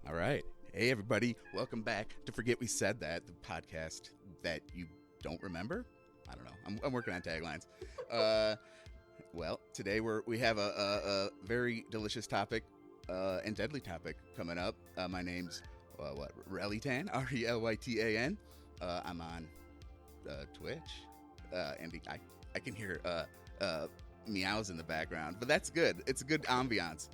All right. Hey, everybody. Welcome back to Forget We Said That, the podcast that you don't remember. I don't know. I'm working on taglines. Well, today we have a very delicious topic and deadly topic coming up. My name's Relytan, Relytan. I'm on Twitch, and I can hear meows in the background, but that's good. It's a good ambiance.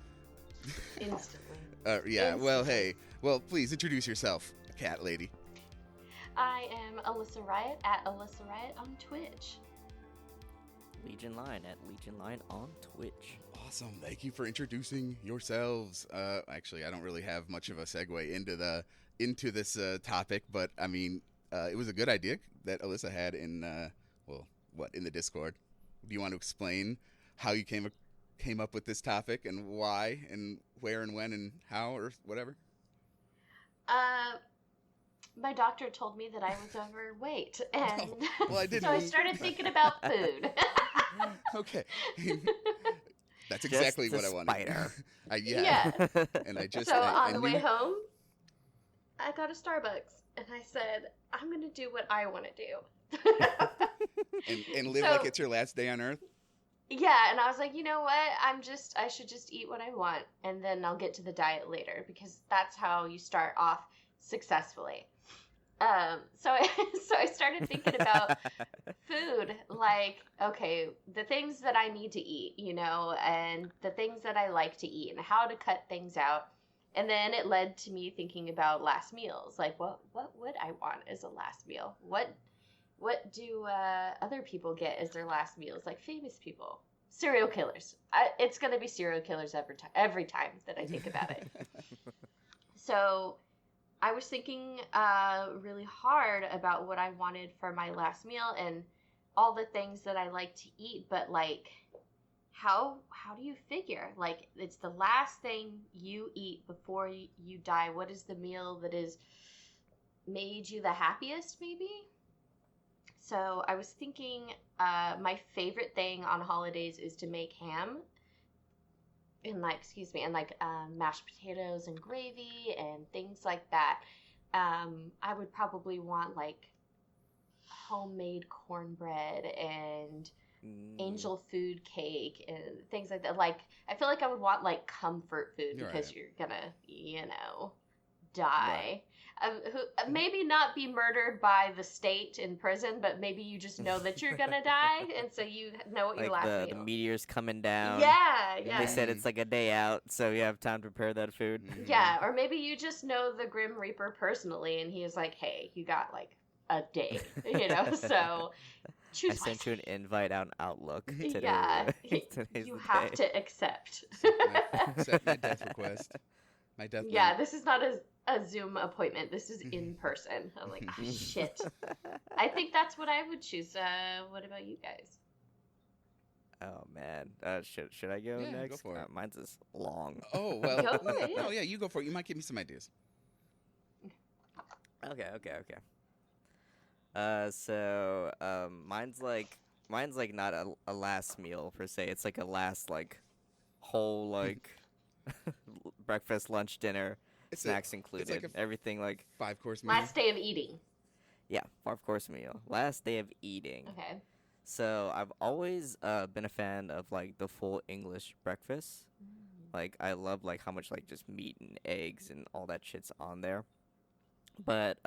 Instantly. Yeah. Instantly. Well, hey. Well, please introduce yourself, cat lady. I am Alyssa Riot at Alyssa Riot on Twitch. Legion Line at Legion Line on Twitch. Awesome. Thank you for introducing yourselves. Actually, I don't really have much of a segue into this topic, but I mean, it was a good idea that Alyssa had in the Discord. Do you want to explain how you came up with this topic and why and where and when and how or whatever? My doctor told me that I was overweight, and Well, I didn't. so I started thinking about food. Okay. That's exactly what I wanted. Spider. Yeah. And I just So I on the knew- way home, I got a Starbucks, and I said, I'm going to do what I want to do. and live So- like it's your last day on Earth. Yeah, and I was like, you know what? I should just eat what I want, and then I'll get to the diet later, because that's how you start off successfully. So I started thinking about food, like, okay, the things that I need to eat, and the things that I like to eat, and how to cut things out. And then it led to me thinking about last meals, like what would I want as a last meal? What do other people get as their last meals, like famous people? Serial killers. It's going to be serial killers every time that I think about it. So I was thinking really hard about what I wanted for my last meal and all the things that I like to eat, but like, how do you figure? Like, it's the last thing you eat before you die. What is the meal that has made you the happiest, maybe? So I was thinking my favorite thing on holidays is to make ham and mashed potatoes and gravy and things like that. I would probably want like homemade cornbread and angel food cake and things like that. Like, I feel like I would want like comfort food because you're gonna, die. Maybe not be murdered by the state in prison, but maybe you just know that you're gonna die, and so you know what your Like last the meal. meteor's coming down. Yeah. They said it's like a day out, so you have time to prepare that food. Yeah, or maybe you just know the Grim Reaper personally, and he's like, "Hey, you got like a day," So choose I sent you an invite on Outlook today. Yeah, Today's you the have day. to accept. Set my death request. My death. Yeah, note. this is not a Zoom appointment. This is in person. I'm like, shit. I think that's what I would choose. What about you guys? Oh man, should I go Yeah, next? go for it. Mine's is long. Oh well. Go for it, yeah. No, yeah, you go for it. You might give me some ideas. Okay. Mine's like not a last meal per se. It's like a last like whole like breakfast, lunch, dinner, It's snacks a- included, it's like a everything like 5-course meal. Last day of eating. yeah, 5-course meal. Last day of eating. Okay. So I've always been a fan of like the full English breakfast. Like I love like how much like just meat and eggs and all that shit's on there. But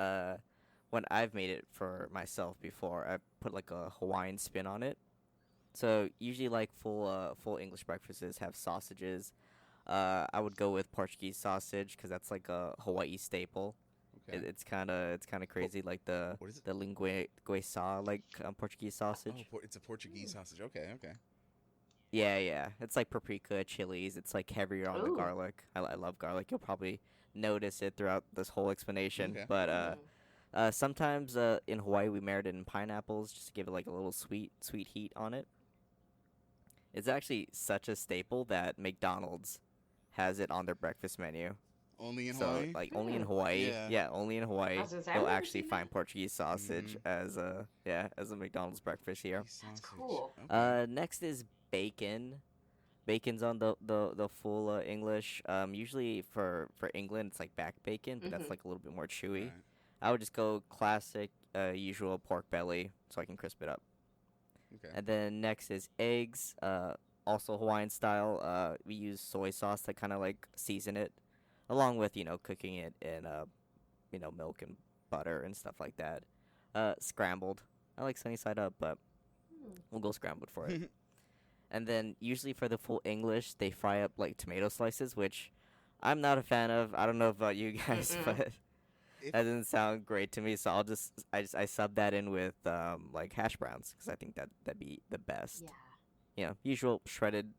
when I've made it for myself before, I put like a Hawaiian spin on it. So usually like full English breakfasts have sausages. I would go with Portuguese sausage because that's like a Hawaii staple. Okay. It's kind of crazy, like the What is it? linguiça, like Portuguese sausage. It's a Portuguese sausage. Okay. Yeah. It's like paprika, chilies. It's like heavier on the Ooh. garlic. I love garlic. You'll probably notice it throughout this whole explanation. Okay. But sometimes in Hawaii we marinate it in pineapples just to give it like a little sweet heat on it. It's actually such a staple that McDonald's has it on their breakfast menu. Only in So Hawaii. like only in Hawaii. Yeah. Yeah, only in Hawaii. I was gonna say, I've You'll never actually seen find that. Portuguese sausage as a McDonald's breakfast here. Sausage. cool. Okay. Next is bacon. bacon's on the full English. Usually for England it's like back bacon, but that's like a little bit more chewy. Right. I would just go classic, usual pork belly, so I can crisp it up. Okay. And then next is eggs, also Hawaiian style. We use soy sauce to kind of like season it, along with cooking it in milk and butter and stuff like that. Scrambled. I like sunny side up, but we'll go scrambled for it. And then usually for the full English, they fry up like tomato slices, which I'm not a fan of. I don't know about you guys, but that doesn't sound great to me. So I sub that in with like hash browns because I think that'd be the best. Yeah. Usual shredded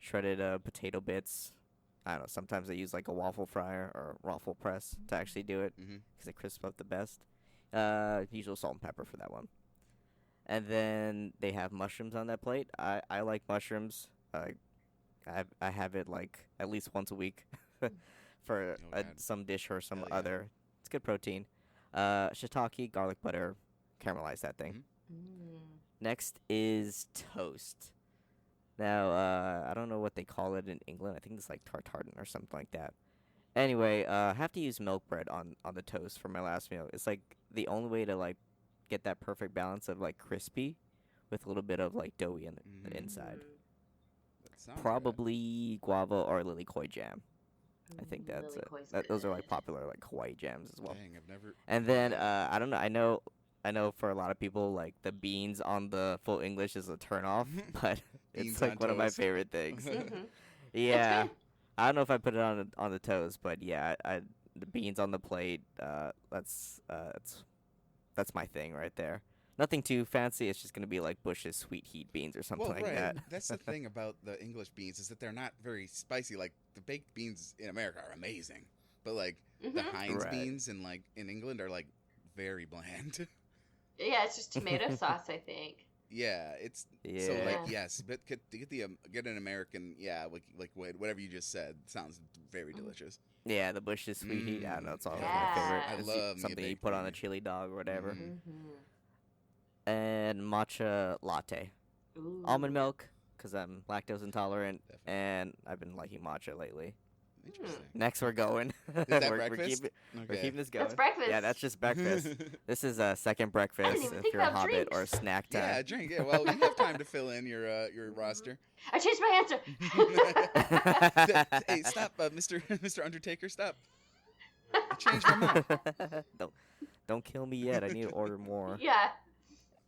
potato bits. I don't know. Sometimes I use like a waffle fryer or waffle press to actually do it because it crisps up the best. Usual salt and pepper for that one. And then they have mushrooms on that plate. I like mushrooms. I have it like at least once a week for some dish or some other. It's good protein. Shiitake, garlic butter, caramelize that thing. Next is toast. Now, I don't know what they call it in England. I think it's like tartare or something like that. Anyway, I have to use milk bread on the toast for my last meal. It's like the only way to like get that perfect balance of like crispy with a little bit of like doughy in the inside. Probably guava or lily koi jam. I think that's those are like popular like Hawaii jams as well. Dang, I've never. And then I don't know. I know for a lot of people like the beans on the full English is a turnoff, but it's like one of my favorite things. Yeah, I don't know if I put it on the toast, but yeah, the beans on the plate. That's my thing right there. Nothing too fancy. It's just gonna be like Bush's sweet heat beans or something like that. That's the thing about the English beans is that they're not very spicy. Like the baked beans in America are amazing, but like the Heinz beans in England are like very bland. Yeah, it's just tomato sauce, I think. Yeah, so like yes, but get an American like whatever you just said sounds very delicious. Yeah, the Bush's sweet heat. I don't know. It's all my favorite. I love something you put on a chili dog or whatever. And matcha latte. Ooh. Almond milk, because I'm lactose intolerant, and I've been liking matcha lately. Interesting. Next, we're going. Is that breakfast? We're keeping this going. That's breakfast. Yeah, that's just breakfast. This is a second breakfast if you're a hobbit or snack time. Yeah, drink. Yeah, well, you have time to fill in your roster. I changed my answer. Hey, stop, Mr. Undertaker, stop. I changed my mind. Don't kill me yet. I need to order more. Yeah.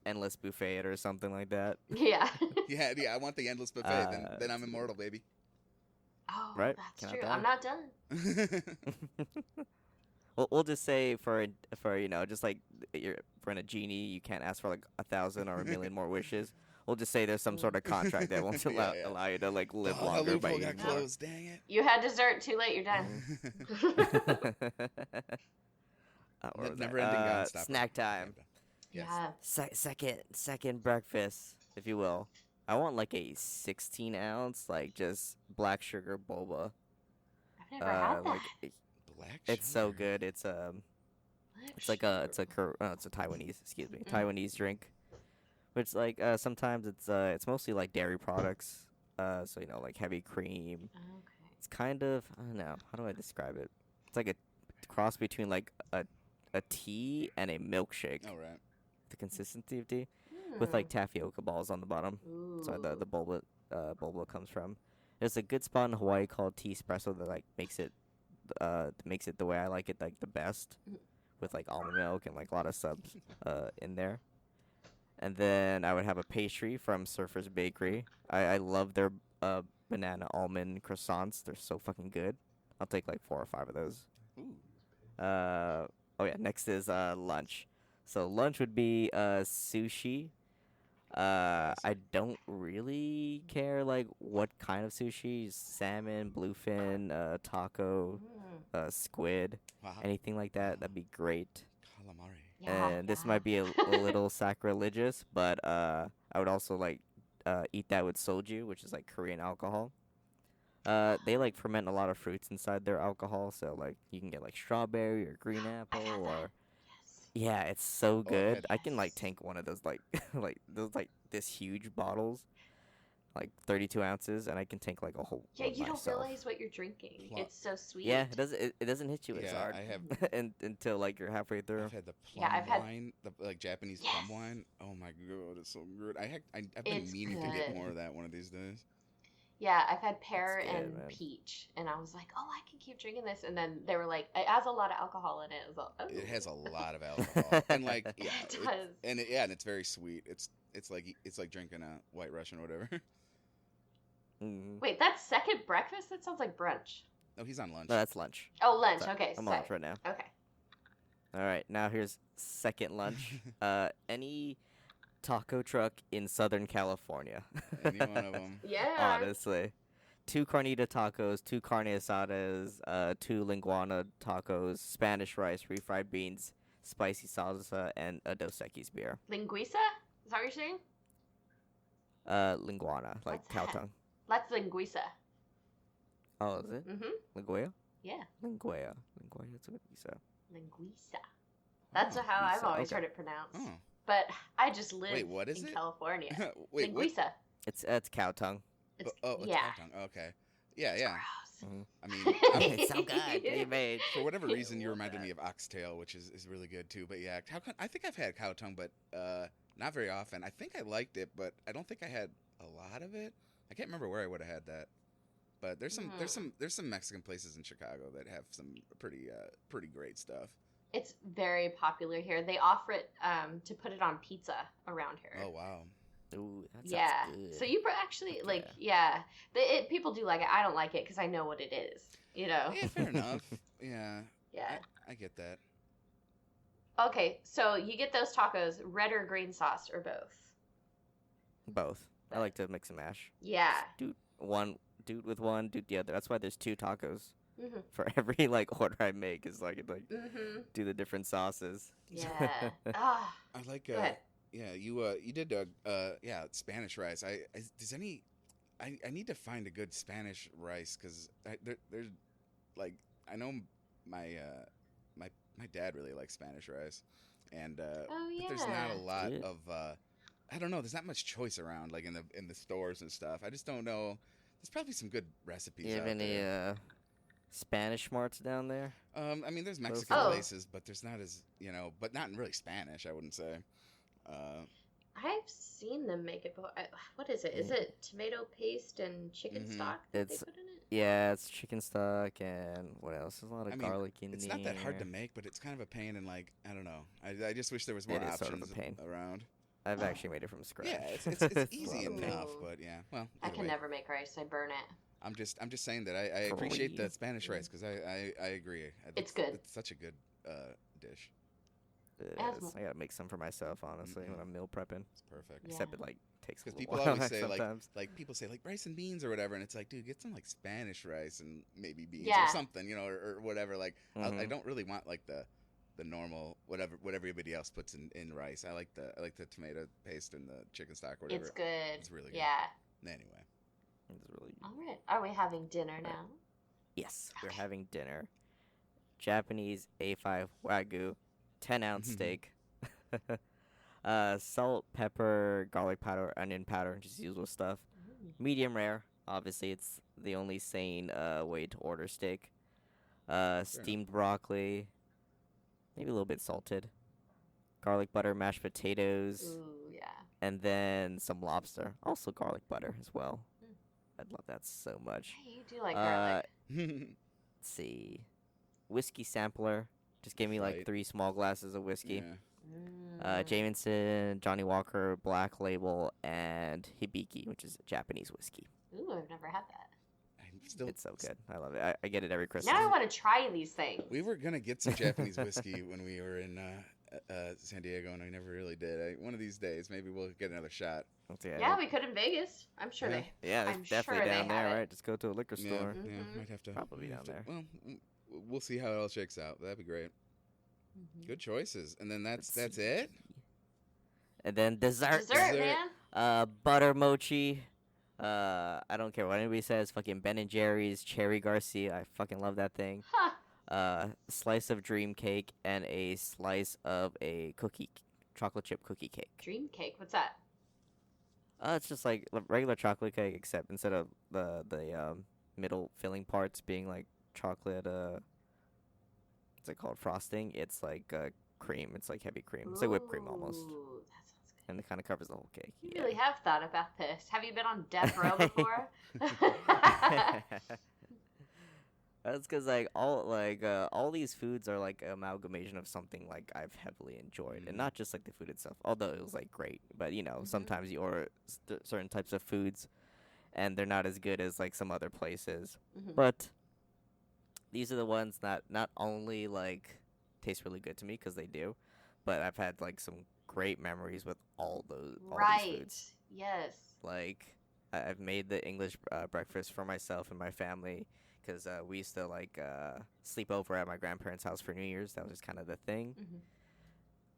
Endless buffet or something like that. Yeah. Yeah. I want the endless buffet. Then I'm immortal, baby. Oh, right? That's true. I'm not done. We'll just say for just like for a genie, you can't ask for like 1,000 or 1,000,000 more wishes. We'll just say there's some sort of contract that won't allow you to like live longer by eating more. Closed, dang it. You had dessert. Too late. You're done. Never ending nonstop. Snack time. Yes. Yeah. Second breakfast, if you will. I want like a 16-ounce, like just black sugar boba. I've never had that. Black sugar. It's so good. It's a Taiwanese, Taiwanese drink. Which like sometimes it's mostly like dairy products. So like heavy cream. Okay. It's kind of, I don't know, how do I describe it? It's like a cross between like a tea and a milkshake. Oh right. The consistency of tea. With like tapioca balls on the bottom. Ooh. So the boba comes from. There's a good spot in Hawaii called Tea Espresso that like makes it the way I like it, like the best, with like almond milk and like a lot of subs in there. And then I would have a pastry from Surfer's Bakery. I love their banana almond croissants. They're so fucking good. I'll take like 4 or 5 of those. Ooh. Next is lunch. So lunch would be sushi. I don't really care like what kind of sushi. Salmon, bluefin, taco, squid, anything like that. That'd be great. Calamari. Yeah, And this might be a little sacrilegious, but I would also like eat that with soju, which is like Korean alcohol. They like ferment a lot of fruits inside their alcohol, so like you can get like strawberry or green apple or. Yeah, it's so good. I can like tank one of those like like this huge bottles. like 32 ounces, and I can take like a whole Yeah, one you don't myself. realize what you're drinking. Plum. It's so sweet. Yeah, it doesn't hit you as Yeah, hard I have. until like you're halfway through. I've had the Yeah, plum I've had- wine, the like Japanese Yes. plum wine. Oh my god, it's so good. I've been It's meaning to get good. more of that one of these days. Yeah, I've had pear That's good, and man. peach, and I was like, oh, I can keep drinking this. And then they were like, it has a lot of alcohol in it. I was like, oh. It has a lot of alcohol, and like yeah, It does. and it's very sweet. It's like drinking a White Russian or whatever. Mhm. Wait, that's second breakfast? That sounds like brunch. No, he's on lunch. No, that's lunch. Oh, lunch. Sorry, Okay, I'm sorry. on lunch right now. Okay. All right, now here's second lunch. Any taco truck in Southern California. Any one of them. Yeah. Honestly. 2 carnita tacos, 2 carne asadas, 2 linguana tacos, Spanish rice, refried beans, spicy salsa, and a Dos Equis beer. Linguiça? Is that what you're saying? Linguana, like What's cow that? tongue. That's linguiça. Oh, is it? Mm-hmm. Lingua? Yeah. Lingua. That's what you said. Linguiça. That's Oh, how I've linguiça, always okay. heard it pronounced. Oh. But I just live Wait, what is in it? California. Wait, what? Linguiça. It's cow tongue. It's, Oh, it's yeah. cow tongue. Okay. Yeah, yeah. Gross. I mean, It's so good. Be made. for whatever reason, you Love reminded that. me of oxtail, which is really good too. But yeah, I think I've had cow tongue, but not very often. I think I liked it, but I don't think I had a lot of it. I can't remember where I would have had that. But there's some Mexican places in Chicago that have some pretty great stuff. It's very popular here. They offer it to put it on pizza around here. Oh wow. Ooh, that sounds Yeah. good. So you actually Heck like yeah. people do like it. I don't like it because I know what it is. You know. Yeah, fair enough. Yeah, Yeah. I get that. Okay, so you get those tacos, red or green sauce, or both. Both. I like to mix and mash. Yeah. Do with one, do the other. That's why there's 2 tacos Mhm. for every like order I make. Is like Mhm. do the different sauces. Yeah. Ah. I like. Go ahead. Yeah, you did Spanish rice. I need to find a good Spanish rice because there's like I know my dad really likes Spanish rice, and Oh yeah. but there's not a lot Yeah. of I don't know. There's not much choice around like in the stores and stuff. I just don't know. There's probably some good recipes You have out any there. Spanish marts down there? I mean, there's Mexican Oh. places, but there's not as but not really Spanish. I wouldn't say. I've seen them make it before. What is it? Is it tomato paste and chicken Mhm. stock that It's- they put in it? Yeah, it's chicken stock and what else? There's a lot of I mean, garlic in It's there. not that hard to make, but it's kind of a pain. And like, I don't know. I just wish there was more It is sort options of a pain. around. I've actually made it from scratch. Yeah, it's a lot easy of pain. enough, Ooh. but yeah. Well, I either can way, never make rice. I burn it. I'm just saying that I appreciate the Free. Spanish rice because I agree. It's good. It's such a good dish. It has is. mo- I gotta make some for myself, honestly, when I'm meal prepping. It's perfect. Yeah. Except it like takes a Because little people while always say sometimes. like people say like rice and beans or whatever, and it's like, dude, get some like Spanish rice and maybe beans Yeah. or something, or whatever. Like I Mhm. don't really want like the normal whatever what everybody else puts in rice. I like the tomato paste and the chicken stock or whatever. It's good. It's really good. Yeah. Anyway, It's really All right. Are we having dinner now? Yes, we're Okay. having dinner. Japanese A5 Wagyu, 10-ounce steak. Salt, pepper, garlic powder, onion powder, just usual stuff. Medium rare. Obviously, it's the only sane way to order steak. Steamed broccoli, maybe a little bit salted. Garlic butter, mashed potatoes, Ooh, yeah. and then some lobster. Also garlic butter as well. Mm. I'd love that so much. Hey, you do like garlic. Let's see. Whiskey sampler. Just give me like Right. 3 small glasses of whiskey. yeah. Jameson, Johnny Walker, Black Label, and Hibiki, which is Japanese whiskey. Ooh, I've never had that. I'm still. It's so good. I love it. I get it every Christmas. Now I want to try these things. We were gonna get some Japanese whiskey when we were in San Diego, and we never really did. One of these days, maybe we'll get another shot. Yeah, we could in Vegas. I'm sure Yeah. they. Yeah, I'm it's definitely sure they down there, have it. right? Just go to a liquor Yeah, store. yeah, Mhm. might have to Probably might have down to- there. Well, we'll see how it all shakes out. That'd be great. Mhm. Good choices. And then that's Let's it. And then dessert. Dessert, Dessert. man. Butter mochi. I don't care what anybody says. Fucking Ben and Jerry's Cherry Garcia. I fucking love that thing. Huh. Slice of dream cake and a slice of a chocolate chip cookie cake. Dream cake. What's that? It's just like regular chocolate cake, except instead of the middle filling parts being like chocolate, what's it called, frosting, it's like cream. It's like heavy cream. It's like whipped cream almost, Ooh, that sounds good. and it kind of covers the whole cake. You Yeah. really have thought about this. Have you been on death row before? That's because all these foods are like amalgamation of something like I've heavily enjoyed, and not just like the food itself. Although it was like great, but sometimes you order certain types of foods, and they're not as good as like some other places. But these are the ones that not only like taste really good to me because they do, but I've had like some great memories with all these foods. Yes. Like I've made the English breakfast for myself and my family. Because we used to sleep over at my grandparents' house for New Year's. That was just kind of the thing.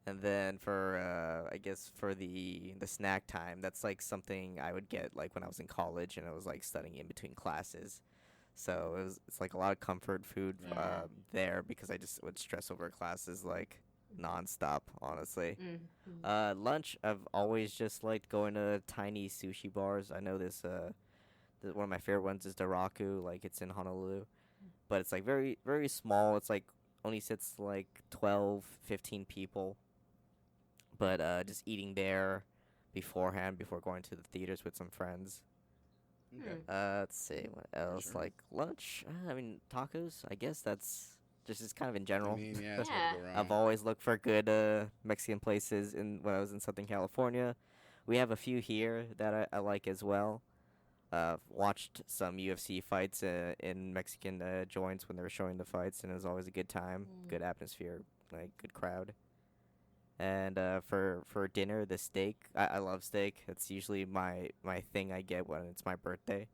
And then for I guess for the snack time, that's like something I would get like when I was in college and I was like studying in between classes. So it's like a lot of comfort food there because I just would stress over classes like nonstop, honestly. Lunch, I've always just liked going to tiny sushi bars. I know this. One of my favorite ones is Daraku, like it's in Honolulu, but it's like very, very small. It's like only sits like 12, 15 people, but just eating there beforehand before going to the theaters with some friends. Okay. Let's see what else. Sure. Like lunch. I mean tacos. I guess that's just kind of in general. I mean, yeah, that's Yeah. hard to go wrong. I've always looked for good Mexican places when I was in Southern California. We have a few here that I like as well. Watched some UFC fights in Mexican joints when they were showing the fights, and it was always a good time, good atmosphere, like good crowd. And for dinner, the steak. I love steak. It's usually my thing I get when it's my birthday.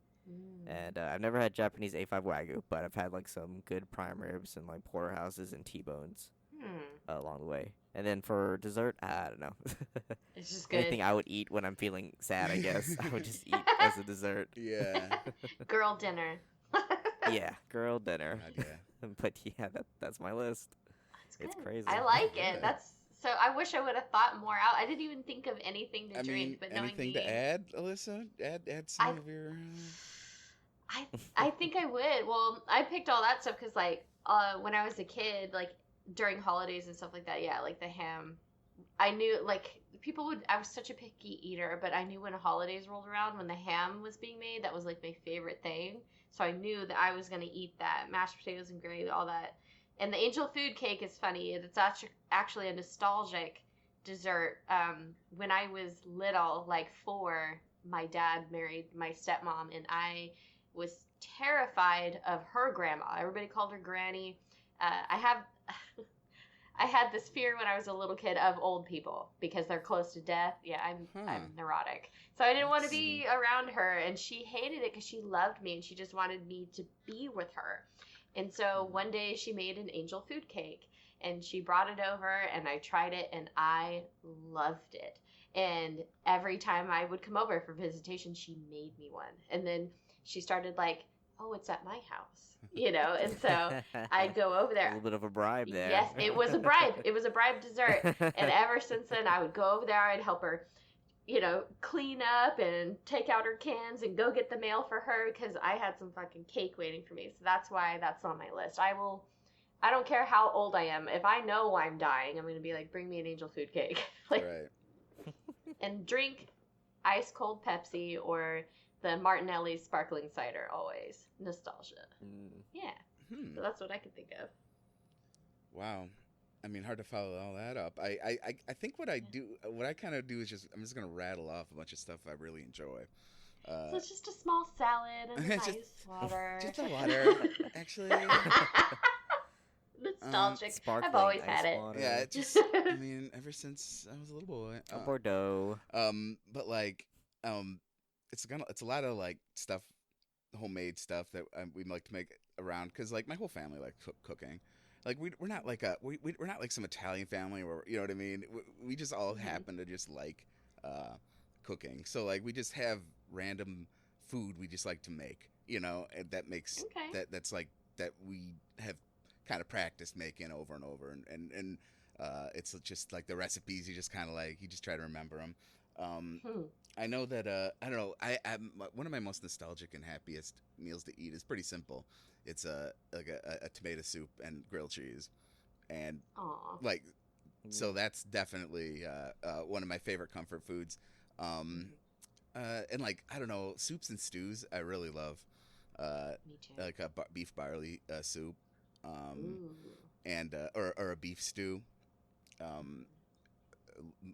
And I've never had Japanese A5 Wagyu, but I've had like some good prime ribs and like porterhouses and T-bones along the way. And then for dessert, I don't know. It's just good. Anything I would eat when I'm feeling sad, I guess. I would just eat as a dessert. Yeah. Girl dinner. Yeah, girl dinner. God, yeah. But yeah, that's my list. That's It's good. crazy. I like Yeah. it. So I wish I would have thought more out. I didn't even think of anything to I drink, mean, but knowing anything me, to add, Alyssa? Add some of your. I think I would. Well, I picked all that stuff because like when I was a kid, like during holidays and stuff like that, yeah, like the ham. I knew like people would. I was such a picky eater, but I knew when holidays rolled around, when the ham was being made, that was like my favorite thing. So I knew that I was gonna eat that, mashed potatoes and gravy, all that. And the angel food cake is funny. It's actually a nostalgic dessert. When I was little, like 4, my dad married my stepmom, and I was terrified of her grandma. Everybody called her Granny. I had this fear when I was a little kid of old people because they're close to death. Yeah, I'm neurotic. So I didn't want to be around her, and she hated it because she loved me and she just wanted me to be with her. And so one day she made an angel food cake and she brought it over and I tried it and I loved it. And every time I would come over for visitation, she made me one. And then she started like, oh, it's at my house, and so I'd go over there. A little bit of a bribe there. Yes, it was a bribe. It was a bribe dessert. And ever since then, I would go over there. I'd help her, clean up and take out her cans and go get the mail for her because I had some fucking cake waiting for me. So that's why that's on my list. I don't care how old I am. If I know I'm dying, I'm going to be like, bring me an angel food cake. Right. And drink ice cold Pepsi or the Martinelli's sparkling cider always. Nostalgia. Yeah. So that's what I could think of. Wow. I mean, hard to follow all that up. I think what I kind of do is I'm just going to rattle off a bunch of stuff I really enjoy. So it's just a small salad and a nice water. Just a water, actually. Nostalgic. Sparkling I've always ice had it. water. Yeah, it just, I mean, ever since I was a little boy. Bordeaux. But like, it's a lot of like stuff, homemade stuff that we like to make around because like my whole family likes cooking. Like we're not like we're not like some Italian family where you know what I mean. We just all happen to just like cooking. So like we just have random food we just like to make. And that makes that's like that we have kind of practiced making over and over and it's just like the recipes you just kind of like you just try to remember them. Hmm. I know that I don't know. One of my most nostalgic and happiest meals to eat is pretty simple. It's a tomato soup and grilled cheese, and Aw. like Mm. so that's definitely one of my favorite comfort foods. Um, and like I don't know, soups and stews I really love. Me too. Like a beef barley soup, um, Ooh. and or a beef stew. Um,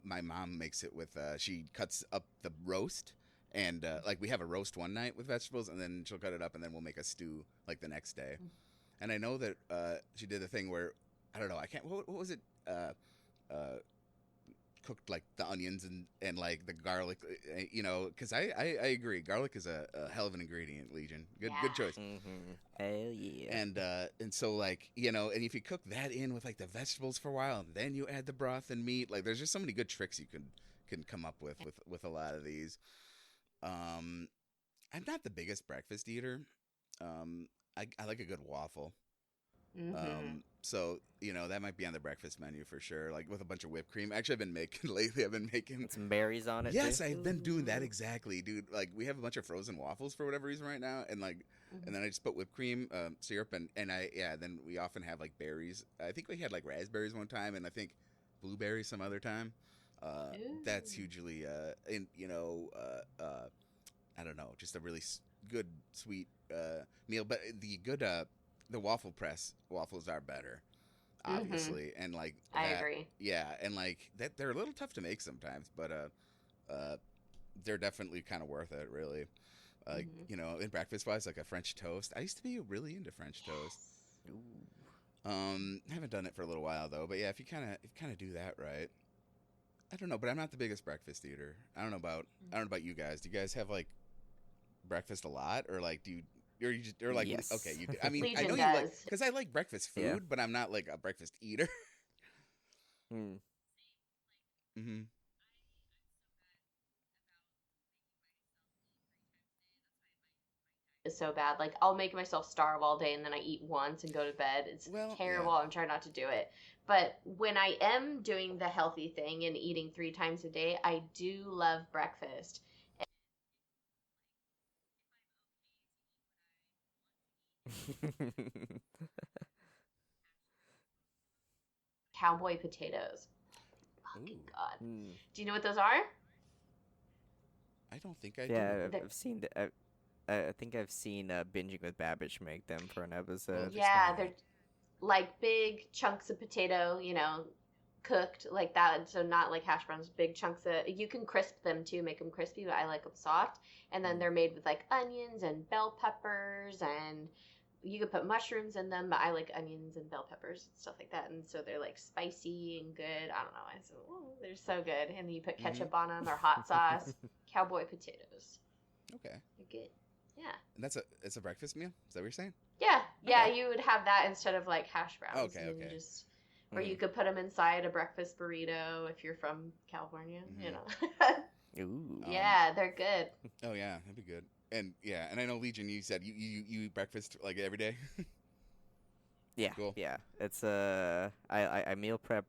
my mom makes it with she cuts up the roast and like we have a roast one night with vegetables and then she'll cut it up and then we'll make a stew like the next day. And I know that she did a thing where I don't know, I can't what was it uh cooked like the onions and like the garlic, you know, because I agree garlic is a hell of an ingredient. Legion, good Yeah. good choice. Mm-hmm. Hell yeah. And so like you know, and if you cook that in with like the vegetables for a while and then you add the broth and meat, like there's just so many good tricks you can come up with a lot of these. um I'm not the biggest breakfast eater. I like a good waffle. Mm-hmm. So you know that might be on the breakfast menu for sure, like with a bunch of whipped cream. Actually, I've been making lately. I've been making. With some berries on it Yes, too. I've been doing that Ooh. exactly, dude. Like we have a bunch of frozen waffles for whatever reason right now, and like, Mhm. and then I just put whipped cream, syrup, and I yeah. Then we often have like berries. I think we had like raspberries one time, and I think blueberries some other time. That's Ooh. hugely and you know I don't know, just a really good sweet meal. But the waffle press waffles are better, Mhm. obviously, and like I that, agree. yeah, and like that they're a little tough to make sometimes, but uh, they're definitely kind of worth it, really. Like Mhm. you know, in breakfast wise, like a French toast. I used to be really into French toast. Yes. Ooh. Haven't done it for a little while though, but yeah, if you kind of do that right. I don't know, but I'm not the biggest breakfast eater. I don't know about you guys. Do you guys have like breakfast a lot, or like do you? Or you just, or like okay, Yes. you do. I mean, I know Legion you like does. because I like breakfast Yeah. food, but I'm not like a breakfast eater. Mm. hmm Is so bad. Like I'll make myself starve all day and then I eat once and go to bed. It's Well, yeah. terrible. I'm trying not to do it. But when I am doing the healthy thing and eating 3 times a day, I do love breakfast. Cowboy potatoes. Fucking Ooh, God. Mm. Do you know what those are? I don't think I do. Yeah, They're, I've seen. I think I've seen Binging with Babbage make them for an Well, episode. yeah, explain they're that. like big chunks of potato, cooked like that. So not like hash browns, big chunks of. You can crisp them too, make them crispy, but I like them soft. And then Mm. they're made with like onions and bell peppers, and you could put mushrooms in them, but I like onions and bell peppers and stuff like that. And so they're like spicy and good. I don't know. I said, oh, they're so good. And then you put hmm ketchup on them or hot sauce. Cowboy potatoes. Okay, They're good. Yeah. and it's a breakfast meal. Is that what you're saying? Yeah, yeah, Okay. you would have that instead of like hash browns, Okay. and then you Okay. just, or you Mm. could put them inside a breakfast burrito if you're from California, hmm Ooh. Um. Yeah, they're good. Oh yeah, that'd be good. And yeah, and I know Legion. You said you eat breakfast like every day. Yeah, Cool. yeah. It's I meal prep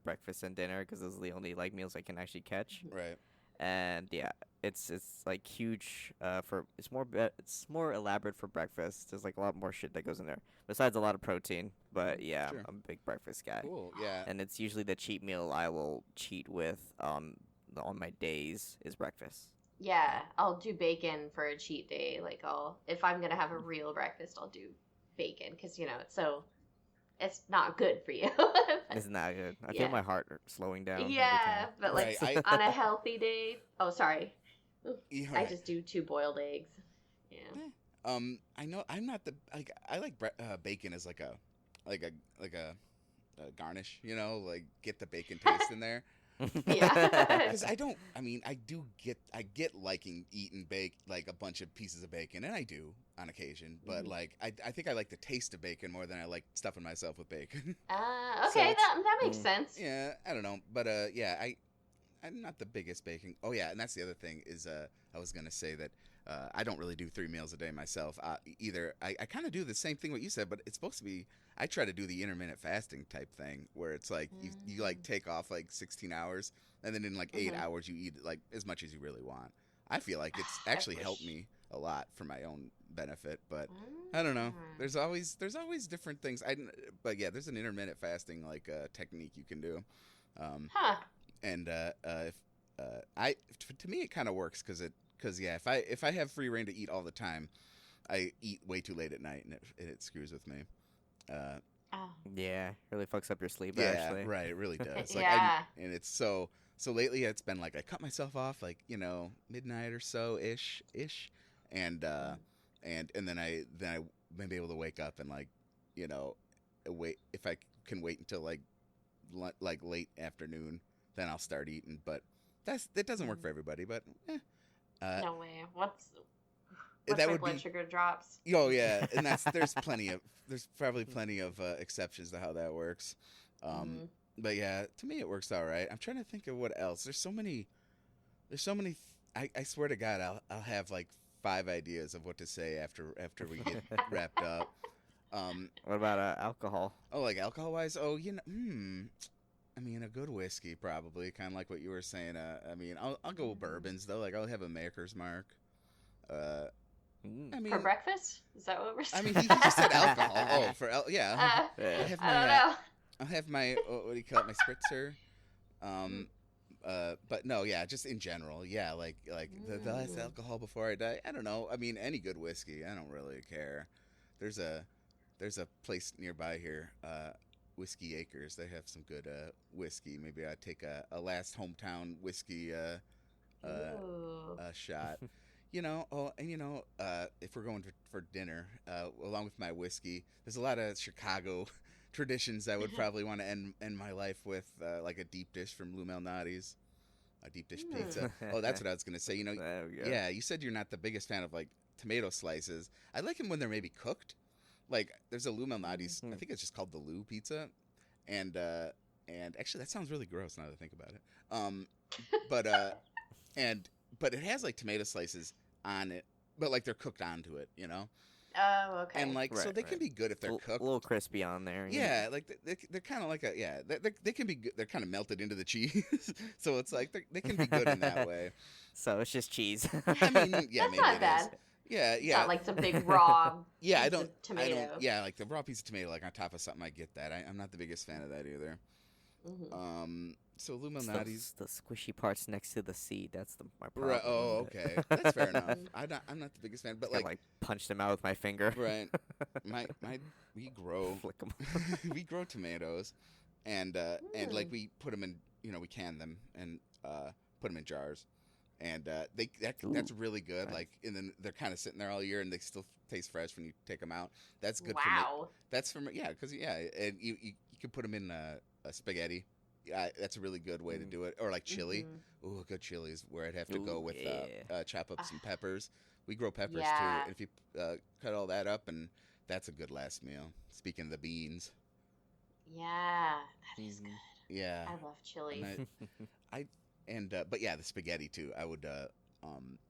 breakfast and dinner because those are the only like meals I can actually catch. Right. And yeah, it's like huge for it's more elaborate for breakfast. There's like a lot more shit that goes in there besides a lot of protein. But yeah, Sure. I'm a big breakfast guy. Cool. Yeah. And it's usually the cheat meal I will cheat with on my days is breakfast. Yeah, I'll do bacon for a cheat day. Like if I'm gonna have a real breakfast, I'll do bacon because it's not good for you. It's not good. I feel Yeah, my heart slowing down every yeah, time. but Right. like on a healthy day. Oh, sorry, Yeah. I Right. just do 2 boiled eggs. Yeah. Eh. I know I'm not the like I like bacon as like a like a garnish. You know, like get the bacon taste in there. Yeah. Because I don't. I mean, I get liking eating like a bunch of pieces of bacon, and I do on occasion. But Mhm. like, I think I like the taste of bacon more than I like stuffing myself with bacon. So Okay, it's that makes Mm. sense. yeah, I don't know, but yeah, I'm not the biggest bacon. Oh yeah, and that's the other thing is I was gonna say that I don't really do 3 meals a day myself either. I kind of do the same thing what you said, but it's supposed to be. I try to do the intermittent fasting type thing where it's like you like take off like 16 hours and then in like 8 hours you eat like as much as you really want. I feel like it's actually helped me a lot for my own benefit, but I don't know. There's always different things. But yeah, there's an intermittent fasting like technique you can do. And to me it kind of works because yeah, if I have free reign to eat all the time, I eat way too late at night and it screws with me. Yeah, really fucks up your sleep. Yeah, actually. right. It really does. Like, Yeah. and it's so lately it's been like I cut myself off like midnight or so ish, and then I been able to wake up and like wait if I can wait until like late afternoon, then I'll start eating. But that doesn't work for everybody. But No way. What's that my would blood be, sugar drops? Oh yeah, and there's probably plenty of exceptions to how that works. But yeah, to me it works all right. I'm trying to think of what else. There's so many. I swear to God, I'll have like 5 ideas of what to say after we get wrapped up. What about alcohol? Oh, like alcohol wise? Oh, I mean, a good whiskey probably, kind of like what you were saying. I mean, I'll go with bourbons though. Like I'll have a Maker's Mark. I mean, For breakfast? Is that what we're saying? I mean, he just said alcohol. Oh, yeah. I don't know. I'll have my what do you call it? My spritzer. But no, yeah, just in general, yeah, like the last alcohol before I die. I don't know. I mean, any good whiskey, I don't really care. There's a place nearby here, Whiskey Acres. They have some good whiskey. Maybe I'd take a last hometown whiskey shot. If we're going for dinner, along with my whiskey, there's a lot of Chicago traditions I would probably want to end my life with, like a deep dish from Lou Malnati's, a deep dish pizza. Oh, that's what I was going to say. Yeah, you said you're not the biggest fan of like tomato slices. I like them when they're maybe cooked. Like there's a Lou Malnati's, I think it's just called the Lou pizza. And actually that sounds really gross now that I think about it. But it has like tomato slices on it, but like they're cooked onto it, Oh, okay. And like so they can be good if they're cooked, a little crispy on there. Yeah, like they're kind of like they can be good. They're kind of melted into the cheese, so it's like they can be good in that way. So it's just cheese. I mean, yeah, That's maybe not it bad. is. Yeah. It's not like some big raw Yeah, piece of tomato. Yeah, like the raw piece of tomato, like on top of something. I get that. I'm not the biggest fan of that either. So Lou Malnati's, the squishy parts next to the seed. That's my problem. Right, oh, okay, that's fair enough. I'm not the biggest fan, but like punch them out with my finger. Right. We grow Flick 'em. we grow tomatoes, and like we put them in, we can them and put them in jars, and that's really good. Nice. Like, and then they're kind of sitting there all year, and they still taste fresh when you take them out. That's good. Wow. That's for me. Yeah, because and you can put them in a spaghetti. Yeah, that's a really good way to do it. Or like chili. Ooh, good chili is where I'd have to go with chop up some peppers. We grow peppers too. And if you cut all that up, and that's a good last meal. Speaking of the beans. Yeah, that is good. Yeah. I love chili. But yeah, the spaghetti too. I would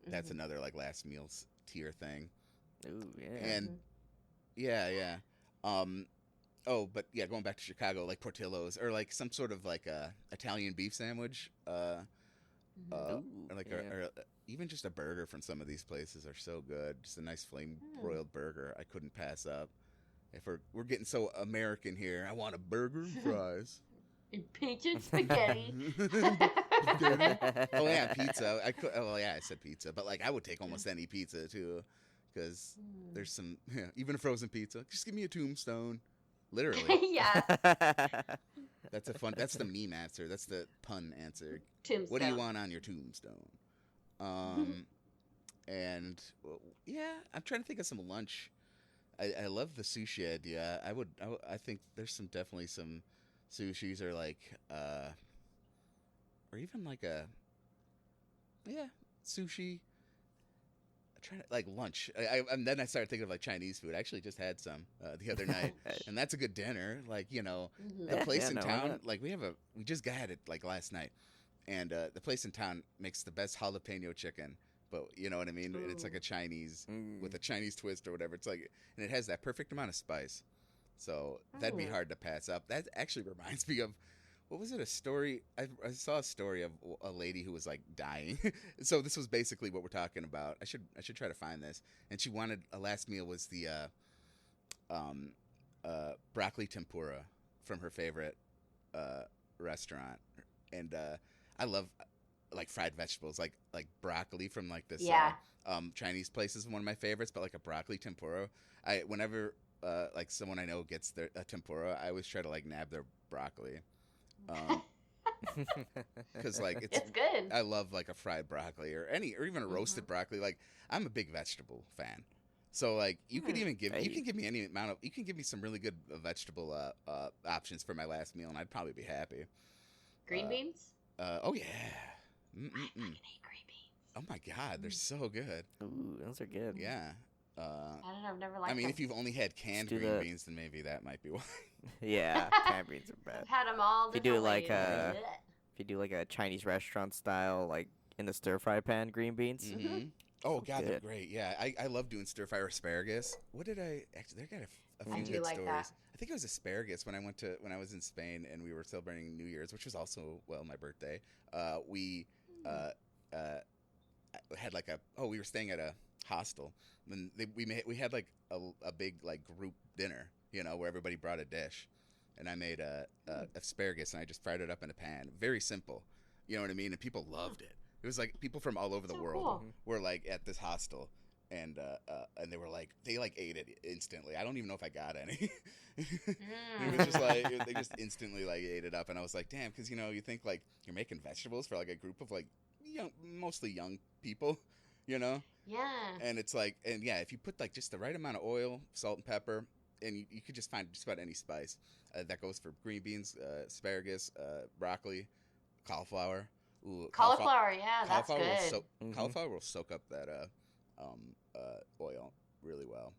that's another like last meals tier thing. Ooh, yeah. And yeah. Oh, but yeah, going back to Chicago, like Portillo's or like some sort of like Italian beef sandwich, or even just a burger from some of these places are so good. Just a nice flame broiled burger, I couldn't pass up. If we're getting so American here, I want a burger and fries. And pizza and spaghetti. Oh yeah, pizza. I said pizza, but like I would take almost any pizza too, because there's some even a frozen pizza. Just give me a Tombstone. Literally. Yeah. That's the meme answer. That's the pun answer. Tombstone. What do you want on your tombstone? And I'm trying to think of some lunch. I love the sushi idea. I think there's definitely some sushis or like or even like sushi. Trying to, like lunch, and then I started thinking of like Chinese food. I actually just had some the other night, and that's a good dinner. Like the place in town, like we just got it like last night, and the place in town makes the best jalapeno chicken, but you know what I mean. And it's like a Chinese with a Chinese twist or whatever. It's like, and it has that perfect amount of spice. So that'd be hard to pass up. That actually reminds me of, what was it? A story? I saw a story of a lady who was like dying. So this was basically what we're talking about. I should try to find this. And she wanted, a last meal was the broccoli tempura from her favorite restaurant. And I love like fried vegetables, like broccoli from like this Chinese place is one of my favorites. But like a broccoli tempura, whenever like someone I know gets their tempura, I always try to like nab their broccoli. Because like it's good. I love like a fried broccoli or even a roasted broccoli. Like I'm a big vegetable fan, so like you could even give me any amount of, you can give me some really good vegetable options for my last meal, and I'd probably be happy. Green beans? Oh yeah. I fucking hate green beans. Oh my god, they're so good. Ooh, those are good. Yeah. I don't know. I've never liked them. I mean, if you've only had canned green beans, then maybe that might be why. Yeah, canned beans are bad. I've had them all If you different do like ways. if you do like a Chinese restaurant style, like in the stir fry pan, green beans. Mm-hmm. Oh god, good. they're great. Yeah, I love doing stir fry or asparagus. What did I actually? They got a few I do good like stories. that. I think it was asparagus when I was in Spain and we were celebrating New Year's, which was also my birthday. We had like we were staying at a hostel, and we had like a big like group dinner, where everybody brought a dish, and I made asparagus and I just fried it up in a pan. Very simple, you know what I mean? And people loved it. It was like people from all over the world were like at this hostel, and they were like, they like ate it instantly. I don't even know if I got any. It was just like they just instantly like ate it up, and I was like, damn, because you think like you're making vegetables for like a group of like mostly young people, Yeah. and it's like, and yeah, if you put like just the right amount of oil, salt, and pepper, and you could just find just about any spice. That goes for green beans, asparagus, broccoli, cauliflower. Ooh, Cauliflower, yeah, that's good. Cauliflower will soak up that oil really well.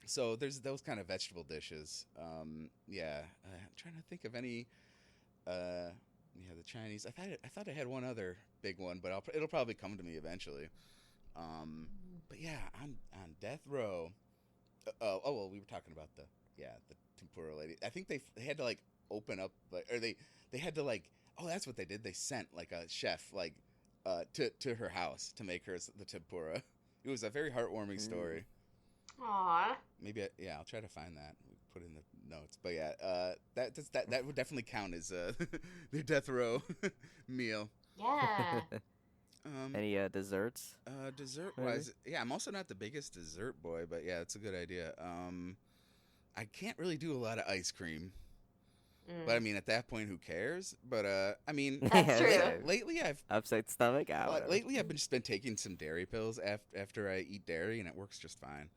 So there's those kind of vegetable dishes. I'm trying to think of any. The Chinese. I thought I had one other big one, but it'll probably come to me eventually. But yeah, on death row. Well, we were talking about the tempura lady. I think they had to like open up, or they had to like. Oh, that's what they did. They sent like a chef like to her house to make her the tempura. It was a very heartwarming story. Aww. Maybe I'll try to find that. We put it in the notes. But yeah, that would definitely count as their death row meal. Yeah. Any desserts? Dessert wise, yeah, I'm also not the biggest dessert boy, but yeah, it's a good idea. I can't really do a lot of ice cream. But I mean, at that point, who cares? But I mean, That's true. Lately I've upset stomach. Lately I've just been taking some dairy pills after I eat dairy, and it works just fine.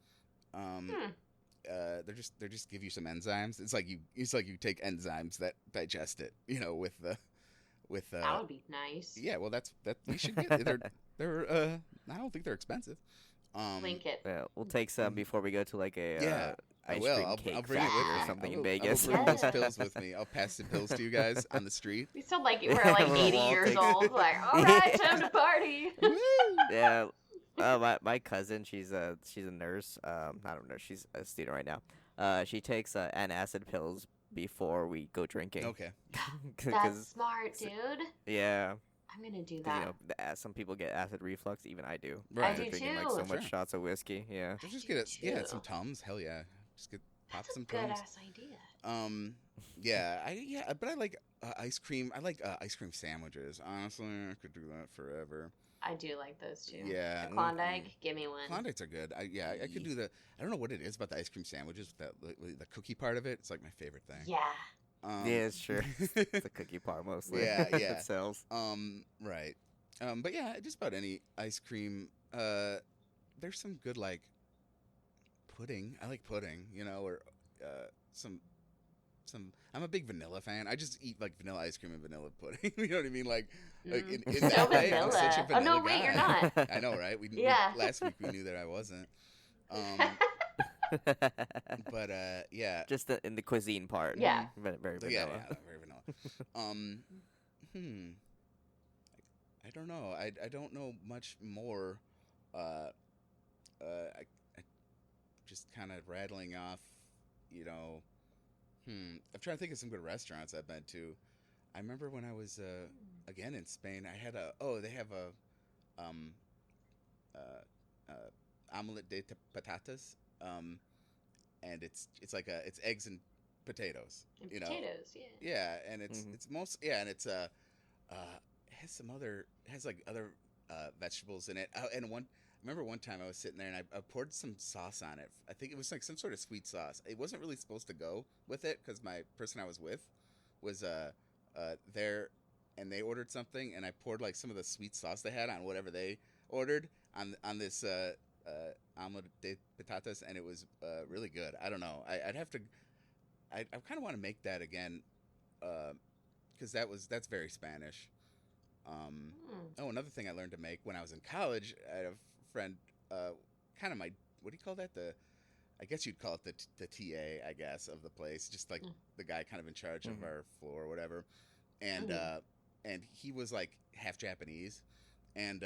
They just give you some enzymes. It's like you take enzymes that digest it. With that would be nice. Yeah, well, that we should get. They're I don't think they're expensive. Link it. Yeah, we'll take some before we go to like a I ice will. cream I'll cake bring it with factory me. or something in I Vegas. will bring those pills with me. I'll pass the pills to you guys on the street. We sound like we're like 80 years old. Like, all right, time to party. Yeah. My cousin, she's a nurse. Not a nurse. She's a student right now. She takes antacid pills before we go drinking. Okay. That's smart, dude. Yeah. I'm gonna do that. Some people get acid reflux. Even I do. Right. I do drinking too. like so much shots of whiskey. Yeah. Just get some Tums. Hell yeah. Just pop some Tums. Good ass idea. But I like ice cream. I like ice cream sandwiches. Honestly, I could do that forever. I do like those too. Yeah. The Klondike, give me one. Klondikes are good. I could do I don't know what it is about the ice cream sandwiches. The cookie part of it. It's like my favorite thing. Yeah. Yeah, it's true. It's the cookie part mostly. Yeah. It sells. Right. But yeah, just about any ice cream. There's some good like pudding. I like pudding. Or some. I'm a big vanilla fan. I just eat like vanilla ice cream and vanilla pudding. You know what I mean? Like in that way, I'm such a vanilla Oh no, wait, guy. you're not. I know, right? Last week we knew that I wasn't. But yeah. Just in the cuisine part. Yeah. Very vanilla. Yeah, very vanilla. I don't know. I don't know much more. I just kind of rattling off, you know. I'm trying to think of some good restaurants I've been to. I remember when I was again in Spain. I had they have a omelette de patatas, and it's like it's eggs and potatoes. And you know. potatoes, yeah. Yeah, and it's most and it's it has some other like other vegetables in it. And I remember one time I was sitting there and I poured some sauce on it. I think it was like some sort of sweet sauce. It wasn't really supposed to go with it because my person I was with was there, and they ordered something, and I poured like some of the sweet sauce they had on whatever they ordered on this omelette de patatas, and it was really good. I don't know. I'd have to. I kind of want to make that again, because that's very Spanish. Oh, another thing I learned to make when I was in college, I had a friend, kind of my, what do you call that? I guess you'd call it the TA, I guess, of the place, just like the guy kind of in charge of our floor or whatever, and he was like half Japanese, and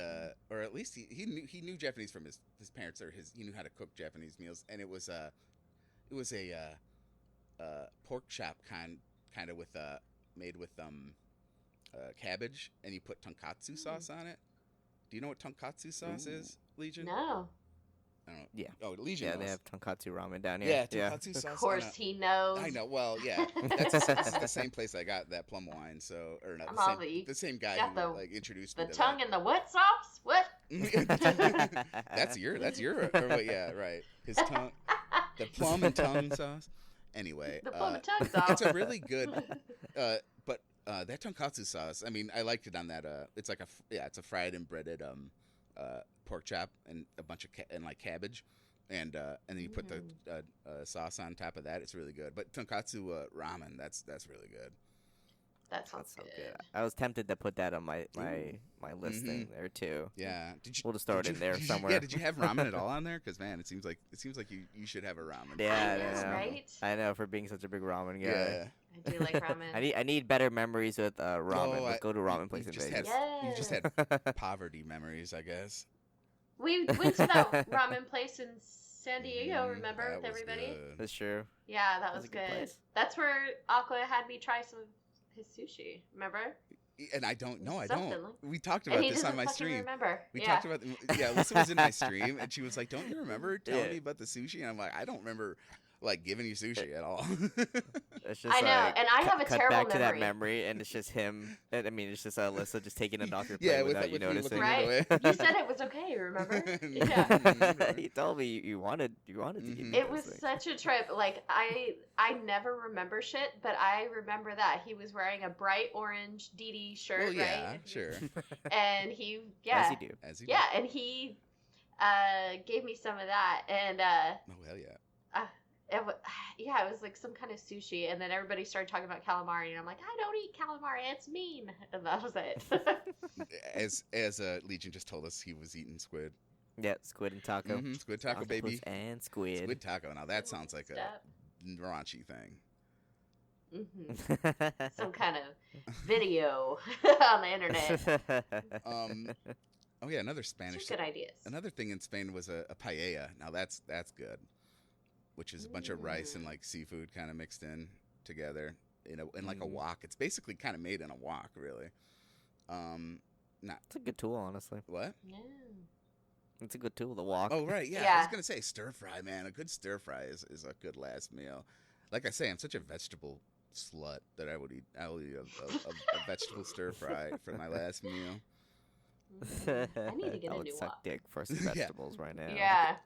or at least he knew Japanese from his parents, or he knew how to cook Japanese meals, and it was a pork chop kind of with made with cabbage, and you put tonkatsu sauce on it. Do you know what tonkatsu sauce is, Legion? No. I don't know. Yeah. Oh, Legion. Yeah, knows. they have tonkatsu ramen down here. Yeah, tonkatsu sauce. Of course he knows. I know. Well, yeah. This is the same place I got that plum wine. So, or not the same guy who like introduced me the to tongue that. and the what sauce? What? That's your or what, yeah, right. His tongue, the plum and tongue sauce. Anyway, the plum and tongue sauce. It's a really good, but that tonkatsu sauce. I mean, I liked it on that. It's like it's a fried and breaded pork chop and a bunch of like cabbage, and then you put the sauce on top of that. It's really good. But tonkatsu ramen, that's really good. That sounds so good. I was tempted to put that on my listing there too. Yeah, we'll just throw it in there somewhere. Yeah, did you have ramen at all on there? Because man, it seems like you should have a ramen. Yeah, right? I know, for being such a big ramen guy. Yeah. I do like ramen. I need better memories with ramen. Let's go to a ramen place in Vegas. You just had poverty memories, I guess. We went to that ramen place in San Diego, remember, with everybody? Good. That's true. Yeah, that was good. That's where Aqua had me try some of his sushi, remember? And I don't know. I Something don't. like- We talked about this on my fucking stream. Remember. We talked about Alyssa was in my stream, and she was like, "Don't you remember telling me about the sushi?" And I'm like, "I don't remember like giving you sushi at all." It's just I know, like, and I have a cut terrible back to that memory. memory, and it's just him. I mean, it's just Alyssa just taking it off your plate Yeah, without you with me noticing. looking Right? away. You said it was okay, remember? Yeah. Mhm. He told me you wanted to eat Mhm. It was such a trip. Like I never remember shit, but I remember that he was wearing a bright orange DD shirt, Well, yeah, right? sure. And he, As you do. As you yeah, and he gave me some of that, and Oh hell yeah. it was like some kind of sushi, and then everybody started talking about calamari, and I'm like, I don't eat calamari, it's mean, and that was it. As Legion just told us, he was eating squid. Yeah, squid and taco. Mhm, squid taco, Octopus baby. and squid. Squid taco. Now that sounds like a Step. raunchy thing. Some kind of video on the internet. Oh yeah, another Spanish. Some good ideas. Another thing in Spain was a paella. Now that's good, which is a bunch of rice and like seafood kind of mixed in together in like a wok. It's basically kind of made in a wok, really. It's a good tool, honestly. What? Yeah. It's a good tool, the wok. Oh right, yeah. I was gonna say stir fry, man. A good stir fry is a good last meal. Like I say, I'm such a vegetable slut that I will eat a vegetable stir fry for my last meal. I need to get I a would new suck wok. dick for some vegetables right now. Yeah.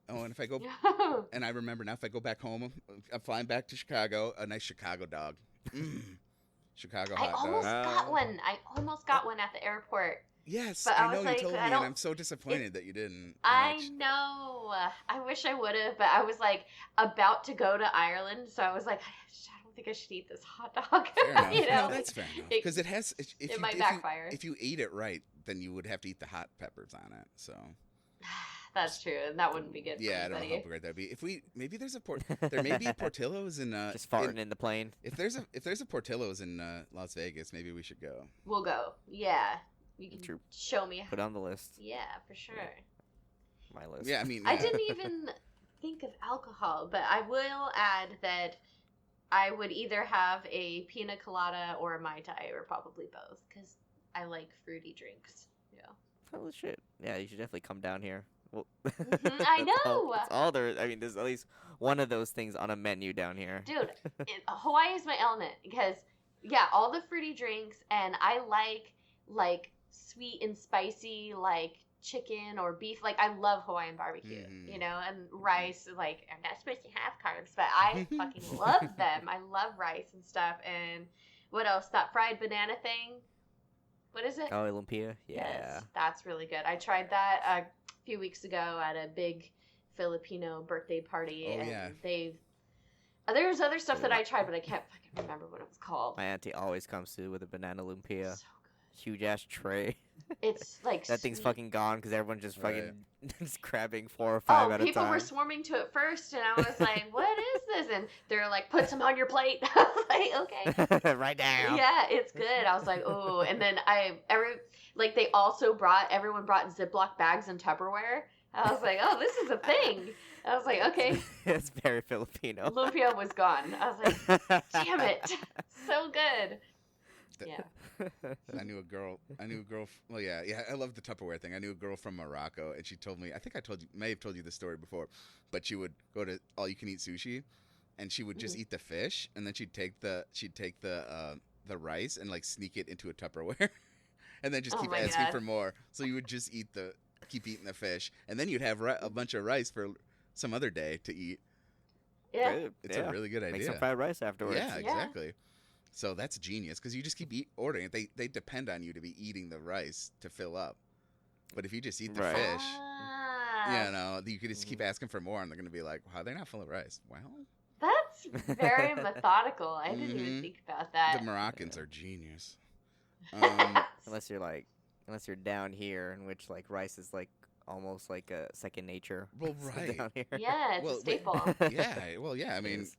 Oh, and if I go, and I remember now, if I go back home, I'm flying back to Chicago. A nice Chicago dog. Chicago I hot almost dog. got one. I almost got one at the airport. Yes, But I I know was you like, told me, I and don't- I'm so disappointed that you didn't. I know. I wish I would have, but I was like about to go to Ireland, so I was like, I don't think I should eat this hot dog. Fair enough. You know, No, that's fair enough. Because it has. If might you, backfire. If you ate it right, then you would have to eat the hot peppers on it. So. That's true, and that wouldn't be good. Yeah, I for don't know anybody. how great that'd be. If we maybe there's a there may be Portillo's in Just farting in the plane. if there's a Portillo's in Las Vegas, maybe we should go. We'll go. Yeah. you can True. show me. Put on the list. Yeah, for sure. My list. Yeah, I mean, I didn't even think of alcohol, but I will add that I would either have a pina colada or a Mai Tai, or probably both, because I like fruity drinks. Yeah. Oh shit. Yeah, you should definitely come down here. Well, I know. That's all there. I mean, there's at least one of those things on a menu down here. Dude, Hawaii is my element because, yeah, all the fruity drinks, and I like sweet and spicy, like chicken or beef. Like, I love Hawaiian barbecue, you know, and rice. Like, I'm not supposed to have carbs, but I fucking love them. I love rice and stuff. And what else? That fried banana thing. What is it? Oh, lumpia. Yeah. Yes, that's really good. I tried that a few weeks ago at a big Filipino birthday party, Oh, and yeah. there's other stuff that I tried, but I can't fucking remember what it was called. My auntie always comes through with a banana lumpia. So Huge ass tray. good. It's like That thing's sweet. fucking gone because everyone's just fucking just grabbing 4 or Oh, 5 at a people time. were swarming to it first, and I was like, "What is this?" And they're like, "Put some on your plate." I was like, "Okay." Right now. Yeah, it's good. I was like, "Oh," and then everyone brought Ziploc bags and Tupperware. I was like, "Oh, this is a thing." I was like, "Okay." It's very Filipino. Lumpia was gone. I was like, "Damn it, so good." Yeah. I knew a girl. Well, yeah. I love the Tupperware thing. I knew a girl from Morocco, and she told me. I think I may have told you this story before, but she would go to all you can eat sushi, and she would just eat the fish, and then she'd take the rice and like sneak it into a Tupperware, and then just Oh keep my asking God. for more. So you would just keep eating the fish, and then you'd have a bunch of rice for some other day to eat. Yeah. Dude, It's a really good idea. Make some fried rice afterwards. Yeah, exactly. So that's genius because you just keep ordering it. They depend on you to be eating the rice to fill up. But if you just eat the Right. fish, Ah, you know, you could just keep asking for more, and they're going to be like, wow, they're not full of rice. Well, that's very methodical. I didn't even Mhm. think about that. the Moroccans are genius. Unless you're down here, in which like rice is like almost like a second nature. Well, right. Down here. Yeah, it's Well, a staple. Yeah, well, yeah. I mean, Is.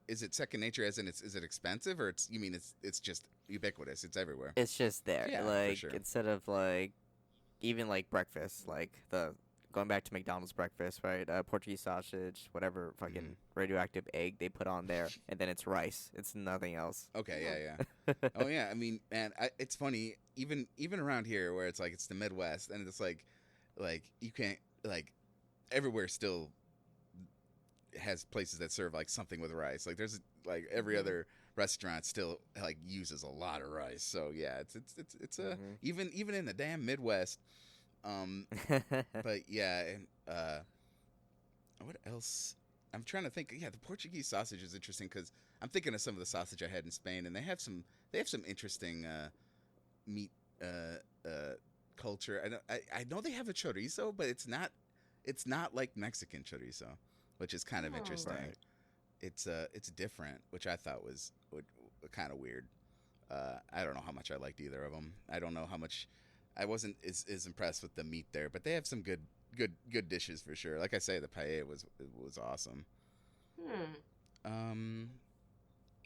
is it second nature? As in, is it expensive, or you mean it's just ubiquitous? It's everywhere. It's just there. Yeah, for like sure. instead of like even like breakfast, like going back to McDonald's breakfast, right? Portuguese sausage, whatever fucking radioactive egg they put on there, and then it's rice. It's nothing else. Okay, yeah. Oh yeah, I mean, man, it's funny. Even around here, where it's like it's the Midwest, and it's like you can't like everywhere still has places that serve like something with rice. Like there's like every other restaurant still like uses a lot of rice. So yeah, it's a even in the damn Midwest. But yeah, and what else? I'm trying to think. Yeah, the Portuguese sausage is interesting because I'm thinking of some of the sausage I had in Spain, and they have some interesting meat culture. I know they have a chorizo, but it's not like Mexican chorizo, which is kind of interesting. Right. It's different, which I thought was kind of weird. I don't know how much I liked either of them. I don't know how much. I wasn't as impressed with the meat there, but they have some good dishes for sure. Like I say, the paella was awesome.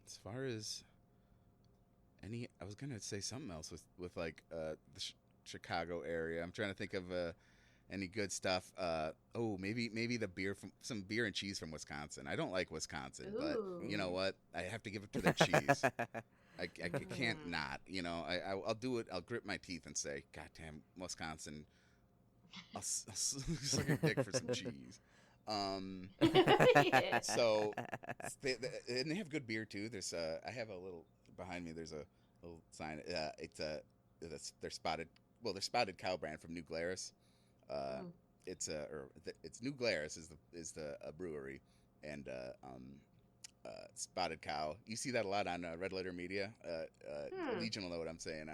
As far as I was gonna say something else with like the Chicago area. I'm trying to think of any good stuff. Maybe the beer from some beer and cheese from Wisconsin. I don't like Wisconsin, but you know what? I have to give it to their cheese. I can't not. You know, I'll do it. I'll grit my teeth and say, "God damn, Wisconsin! I'll suck a dick for some cheese." So and they have good beer too. There's I have a little behind me. There's a little sign. They're spotted. Well, they're Spotted Cow brand from New Glarus. It's New Glarus is the brewery, and Spotted Cow. You see that a lot on Red Letter Media. Legion will know what I'm saying.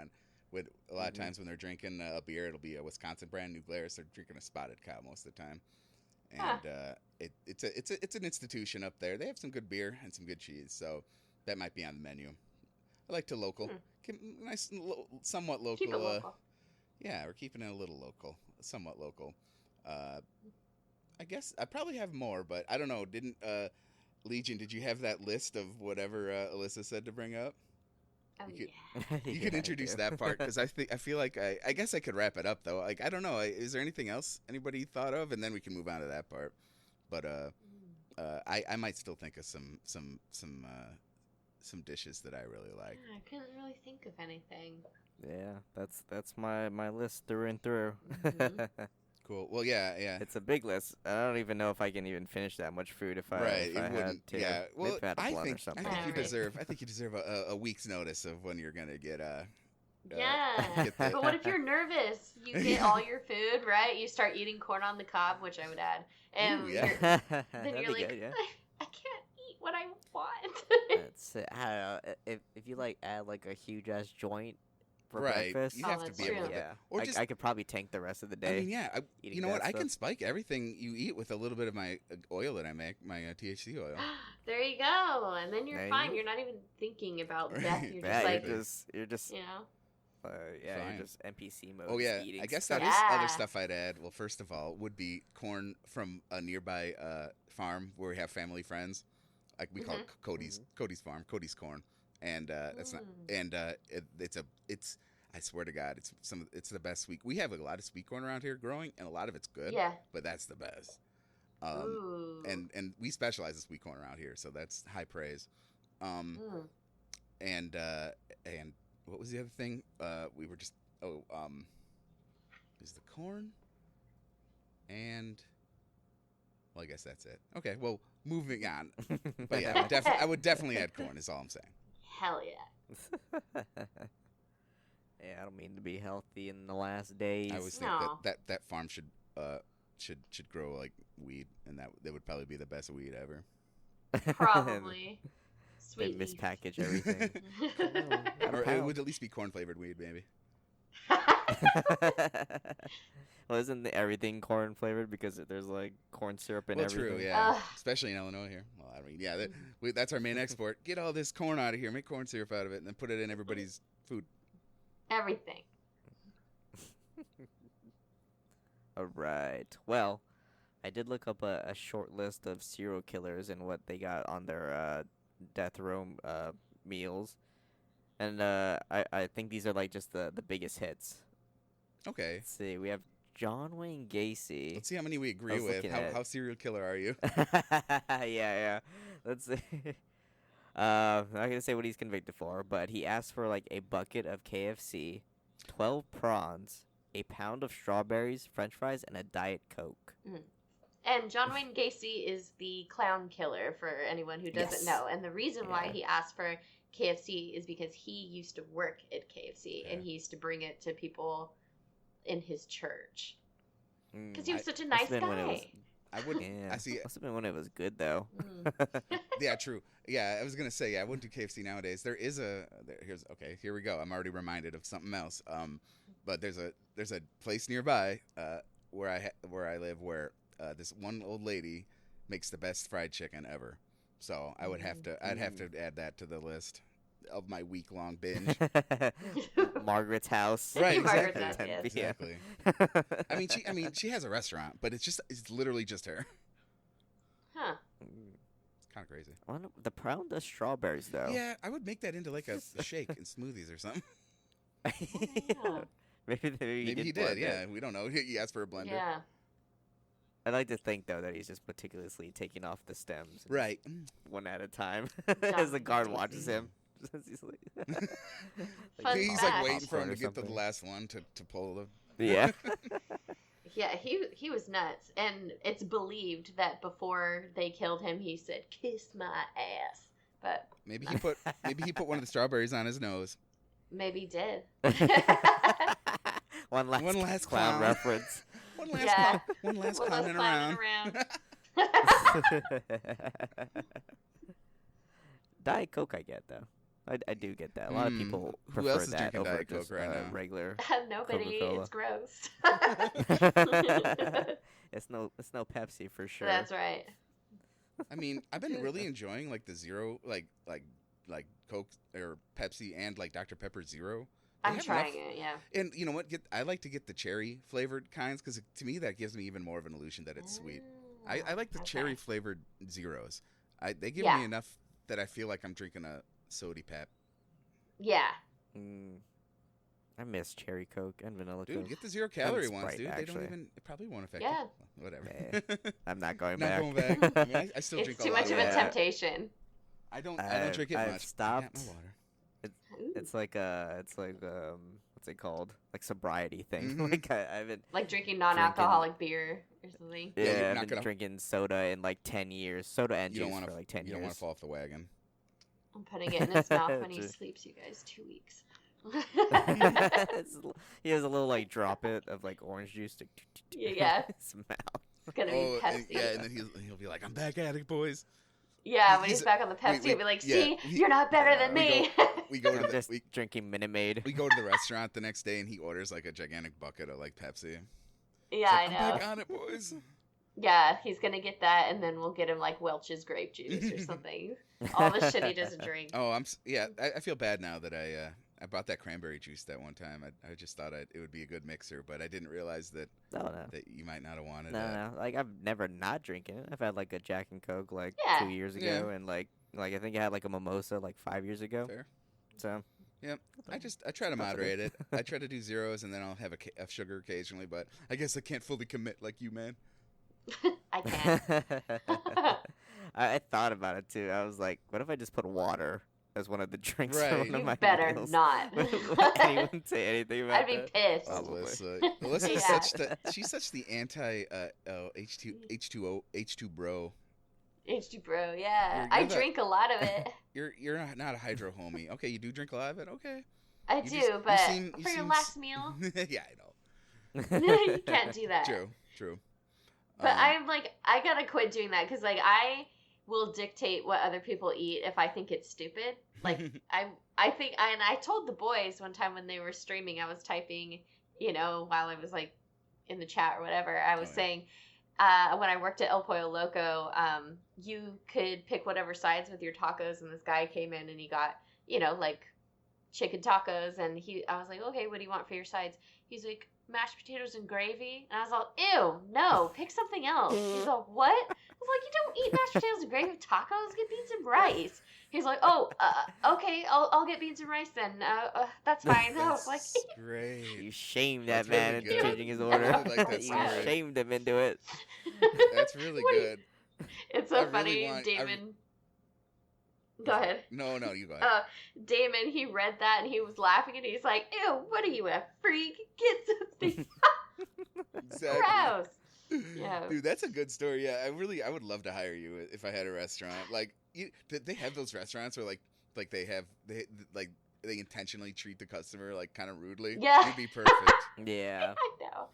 With a lot of times when they're drinking a beer, it'll be a Wisconsin brand, New Glarus. They're drinking a Spotted Cow most of the time, and it's an institution up there. They have some good beer and some good cheese, so that might be on the menu. I like to local, nice, somewhat local. Keep it local. Yeah, we're keeping it a little local, somewhat local. I guess I probably have more, but I don't know. Didn't Legion? Did you have that list of whatever Alyssa said to bring up? Oh, You yeah. You Yeah, could I introduce do. that part because I feel like I guess I could wrap it up though. Like I don't know. Is there anything else anybody thought of, and then we can move on to that part. But I might still think of some dishes that I really like. Yeah, I couldn't really think of anything. Yeah, that's my list through and through. Mhm. Cool. Well, yeah. It's a big list. I don't even know if I can even finish that much food if I Right, if it I had wouldn't. to. Yeah. Well, Maybe if I had a blunt or I something. think you Right. deserve. I think you deserve a week's notice of when you're gonna get Yeah. get the. But what if you're nervous? You get all your food, right? You start eating corn on the cob, which I would add. And Ooh, yeah. then That'd you're be like, good, yeah. I can't eat what I want. That's it. I don't know. If you like add like a huge ass joint for Right, breakfast, you Oh, have to that's be able true. to. yeah, Or I, just. I could probably tank the rest of the day. I mean, yeah. eating You know that what? I can stuff. spike everything you eat with a little bit of my oil that I make, my THC oil. There you go. And then you're There you fine. go. You're not even thinking about Right. death. You're Yeah, just like, you're just you know. yeah, Fine. you're just NPC mode. Oh just yeah, eating I guess stuff. that is other Yeah. stuff I'd add. Well, first of all, would be corn from a nearby farm where we have family friends. Like we call it Cody's farm, Cody's corn, and that's not. And it's I swear to God, it's the best sweet. We have a lot of sweet corn around here growing, and a lot of it's good. Yeah. But that's the best. Ooh. And we specialize in sweet corn around here, so that's high praise. Mm. And what was the other thing? We were just is the corn, and well, I guess that's it. Okay, well, moving on. But yeah, I would definitely add corn. Is all I'm saying. Hell yeah. Yeah, I don't mean to be healthy in the last days. I always think No. that farm should grow like weed, and that would probably be the best weed ever. Probably. They Sweet leaf. mispackage everything. Or it would at least be corn flavored weed, maybe. Well, isn't everything corn flavored because there's like corn syrup and Well, everything? true, yeah. Ugh. Especially in Illinois here. Well, I mean, yeah, that's our main export. Get all this corn out of here, make corn syrup out of it, and then put it in everybody's food. Everything. All right. Well, I did look up a short list of serial killers and what they got on their death row meals, and I think these are like just the biggest hits. Okay. Let's see. We have John Wayne Gacy. Let's see how many we I agree was with. looking at- How serial killer are you? Yeah. Let's see. I'm not gonna say what he's convicted for, but he asked for like a bucket of KFC, 12 prawns, a pound of strawberries, French fries, and a Diet Coke. And John Wayne Gacy is the clown killer for anyone who doesn't Yes. know. And the reason why Yeah. he asked for KFC is because he used to work at KFC Yeah. and he used to bring it to people in his church. Mm, Because he was I- such a must nice have been when it was- guy. I wouldn't. yeah, I see. must have been when it was good though. Mm. Yeah, true. Yeah, I was gonna say. Yeah, I wouldn't do KFC nowadays. Here we go. I'm already reminded of something else. But there's a place nearby where I live where this one old lady makes the best fried chicken ever. So I would have to. I'd have to add that to the list of my week-long binge. Margaret's house. Right, Margaret's exactly. house, yes. Exactly. I mean, she has a restaurant, but it's literally just her. Huh. It's kind of crazy. I wonder- the pound of strawberries though. Yeah, I would make that into like a shake in smoothies or something. Yeah. Maybe Maybe he blend did. it. Yeah, we don't know. He asked for a blender. Yeah. I'd like to think though that he's just meticulously taking off the stems, and Right. one at a time, as the guard watches him. He's like, Fun He's fact. like waiting for him Popcorn or to get to the something. last one to pull the. Yeah. Yeah, he was nuts. And it's believed that before they killed him, he said, "Kiss my ass." But Maybe he put one of the strawberries on his nose. maybe he did. One last clown. clown reference. One last Yeah. one last One last clowning clowning around. Diet Coke, I get though. I do get that. A lot of Mm, people who prefer else is that drinking over Diet Coke just right now? regular. Nobody. Coca-Cola. It's gross. It's no Pepsi for sure. That's right. I mean, I've been really enjoying like the zero, like Coke or Pepsi and like Dr Pepper Zero. They I'm have trying enough- it. Yeah. And you know what? I like to get the cherry flavored kinds because to me that gives me even more of an illusion that it's sweet. I like the Okay. cherry flavored zeros. They give Yeah. me enough that I feel like I'm drinking a sody pep. Yeah. I miss cherry Coke and vanilla Dude, Coke. get the 0-calorie ones, Sprite, dude. They actually. don't even. It probably won't affect Yeah. you. Well, whatever. I'm not going Not back. going back. I mean, I still It's drink a too lot. much of a temptation. I don't drink it I've much. stopped. I got my water. It's like what's it called? Like sobriety thing. Mhm. Like I've been Like drinking non-alcoholic beer or something. Yeah, you're I've not been gonna- drinking soda in like 10 years. Soda and You don't juice want for to. like 10 You don't want years. to fall off the wagon. I'm putting it in his mouth when he Just- sleeps, you guys. 2 weeks. He has a little like drop it of like orange juice to Yeah. his mouth. It's gonna be Oh, Pepsi. and, yeah, and then he'll be like, "I'm back at it, boys." Yeah, when He's- he's back on the Pepsi, we- he'll be like, yeah, "See, he- you're not better than we me." We go to I'm the just drinking Minute Maid. we go to the restaurant the next day, and he orders like a gigantic bucket of like Pepsi. He's Yeah, like, I I'm know. back on it, boys. Yeah, he's gonna get that, and then we'll get him like Welch's grape juice or something. All the shit he doesn't drink. Oh, I feel bad now that I bought that cranberry juice that one time. I just thought it would be a good mixer, but I didn't realize that No, no. that you might not have wanted No, that. no. Like I've never not drinking it. I've had like a Jack and Coke like Yeah. 2 years ago, and like I think I had like a mimosa like 5 years ago. Fair. So Yep. I try to That's okay. moderate it. I try to do zeros, and then I'll have a sugar occasionally. But I guess I can't fully commit like you, man. I can't. I thought about it too. I was like, what if I just put water as one of the drinks Right. for one You of my better meals? not. Like, anyone say anything about I'd be that? pissed. Probably. Alyssa is Yeah. she's such the anti H2 bro. H2 bro, yeah. You're I the- drink a lot of it. You're not a hydro homie. Okay, you do drink a lot of it. Okay. I You do, just- you but seem- you for your seem last meal, yeah, I know. you can't do that. True. But I'm like, I gotta quit doing that because like I will dictate what other people eat if I think it's stupid. Like I think, and I told the boys one time when they were streaming, I was typing, while I was like in the chat or whatever, I was Oh, yeah. saying, when I worked at El Pollo Loco, you could pick whatever sides with your tacos, and this guy came in and he got, like chicken tacos, and I was like, okay, what do you want for your sides? He's like, mashed potatoes and gravy, and I was like, ew, no, pick something else. He's like, what? I was like, you don't eat mashed potatoes and gravy with tacos, get beans and rice. He's like, oh, okay, I'll get beans and rice then. That's fine. I was like, That's great. You shamed That's that man really into good. changing his I order. really like that You story. shamed him into it. That's really What do you- good. it's I so really funny, want- Damon. Go ahead. No, you go ahead. Damon, he read that and he was laughing and he's like, ew, what are you, a freak? Get something Exactly. gross. Yeah. Dude, that's a good story. Yeah, I would love to hire you if I had a restaurant. Like, they have those restaurants where they intentionally treat the customer like kind of rudely. Yeah. You'd be perfect. Yeah. I know.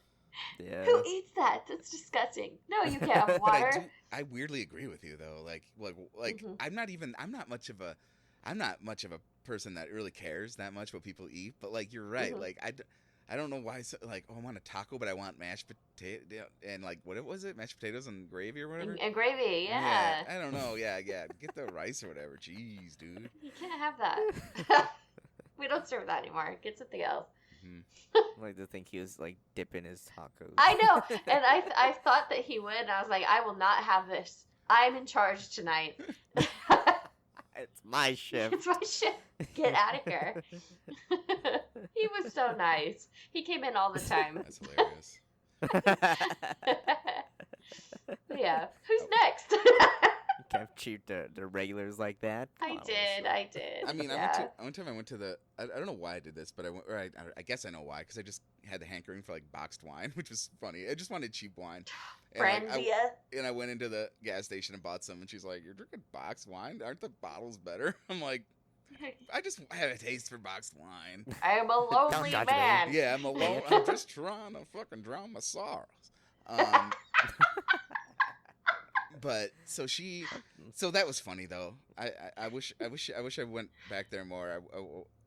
Yeah. Who eats that? That's disgusting. No, you can't have But water. I weirdly agree with you though. Like Mhm. I'm not much of a person that really cares that much what people eat. But like you're right. Mhm. Like I don't know why. Like I want a taco, but I want mashed potato and like what was it? Mashed potatoes and gravy or whatever. And gravy, yeah. I don't know. Yeah. Get the rice or whatever. Jeez, dude. You can't have that. We don't serve that anymore. Get something else. Mhm. I like to think he was like dipping his tacos. I know, and I thought that he would, and I was like, I will not have this. I'm in charge tonight. It's my shift. It's my shit. Get out of here. He was so nice. He came in all the time. That's hilarious. Yeah. Who's next? Can't treat the regulars like that. Come I on, did. Alyssa. I did. I mean, yeah. one time I went to the. I don't know why I did this, but I guess I know why, because I just had the hankering for like boxed wine, which was funny. I just wanted cheap wine. And, like, Brandia. and I went into the gas station and bought some, and she's like, "You're drinking boxed wine? Aren't the bottles better?" I'm like, "I just have a taste for boxed wine." I am a lonely judge me. man. Yeah, I'm alone. I'm just trying to fucking drown my sorrows. But so that was funny though. I wish I went back there more.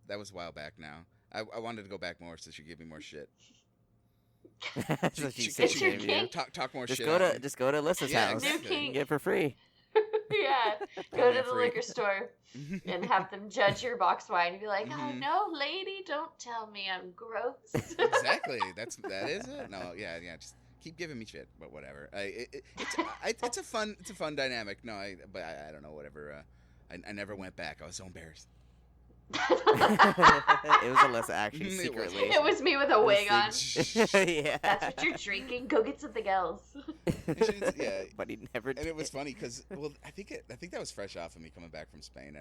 That was a while back now. I wanted to go back more so she gave me more shit. So She- she she- said she- she gave you. Talk more Just shit. go on to me. just go to Alyssa's Yeah, house. New exactly. King. You can get it for free. Yeah. Go to the Free. liquor store and have them judge your box wine and be like, oh Mhm. no, lady, don't tell me I'm gross. Exactly. That is it. No, yeah. Just keep giving me shit, but whatever. It's a fun dynamic. No, but I don't know. Whatever. I never went back. I was so embarrassed. It was Alyssa, actually, It was. secretly. It was me with a wig on. Yeah. That's what you're drinking. Go get something else. Yeah. But he never did. And it was funny because, well, I think that was fresh off of me coming back from Spain,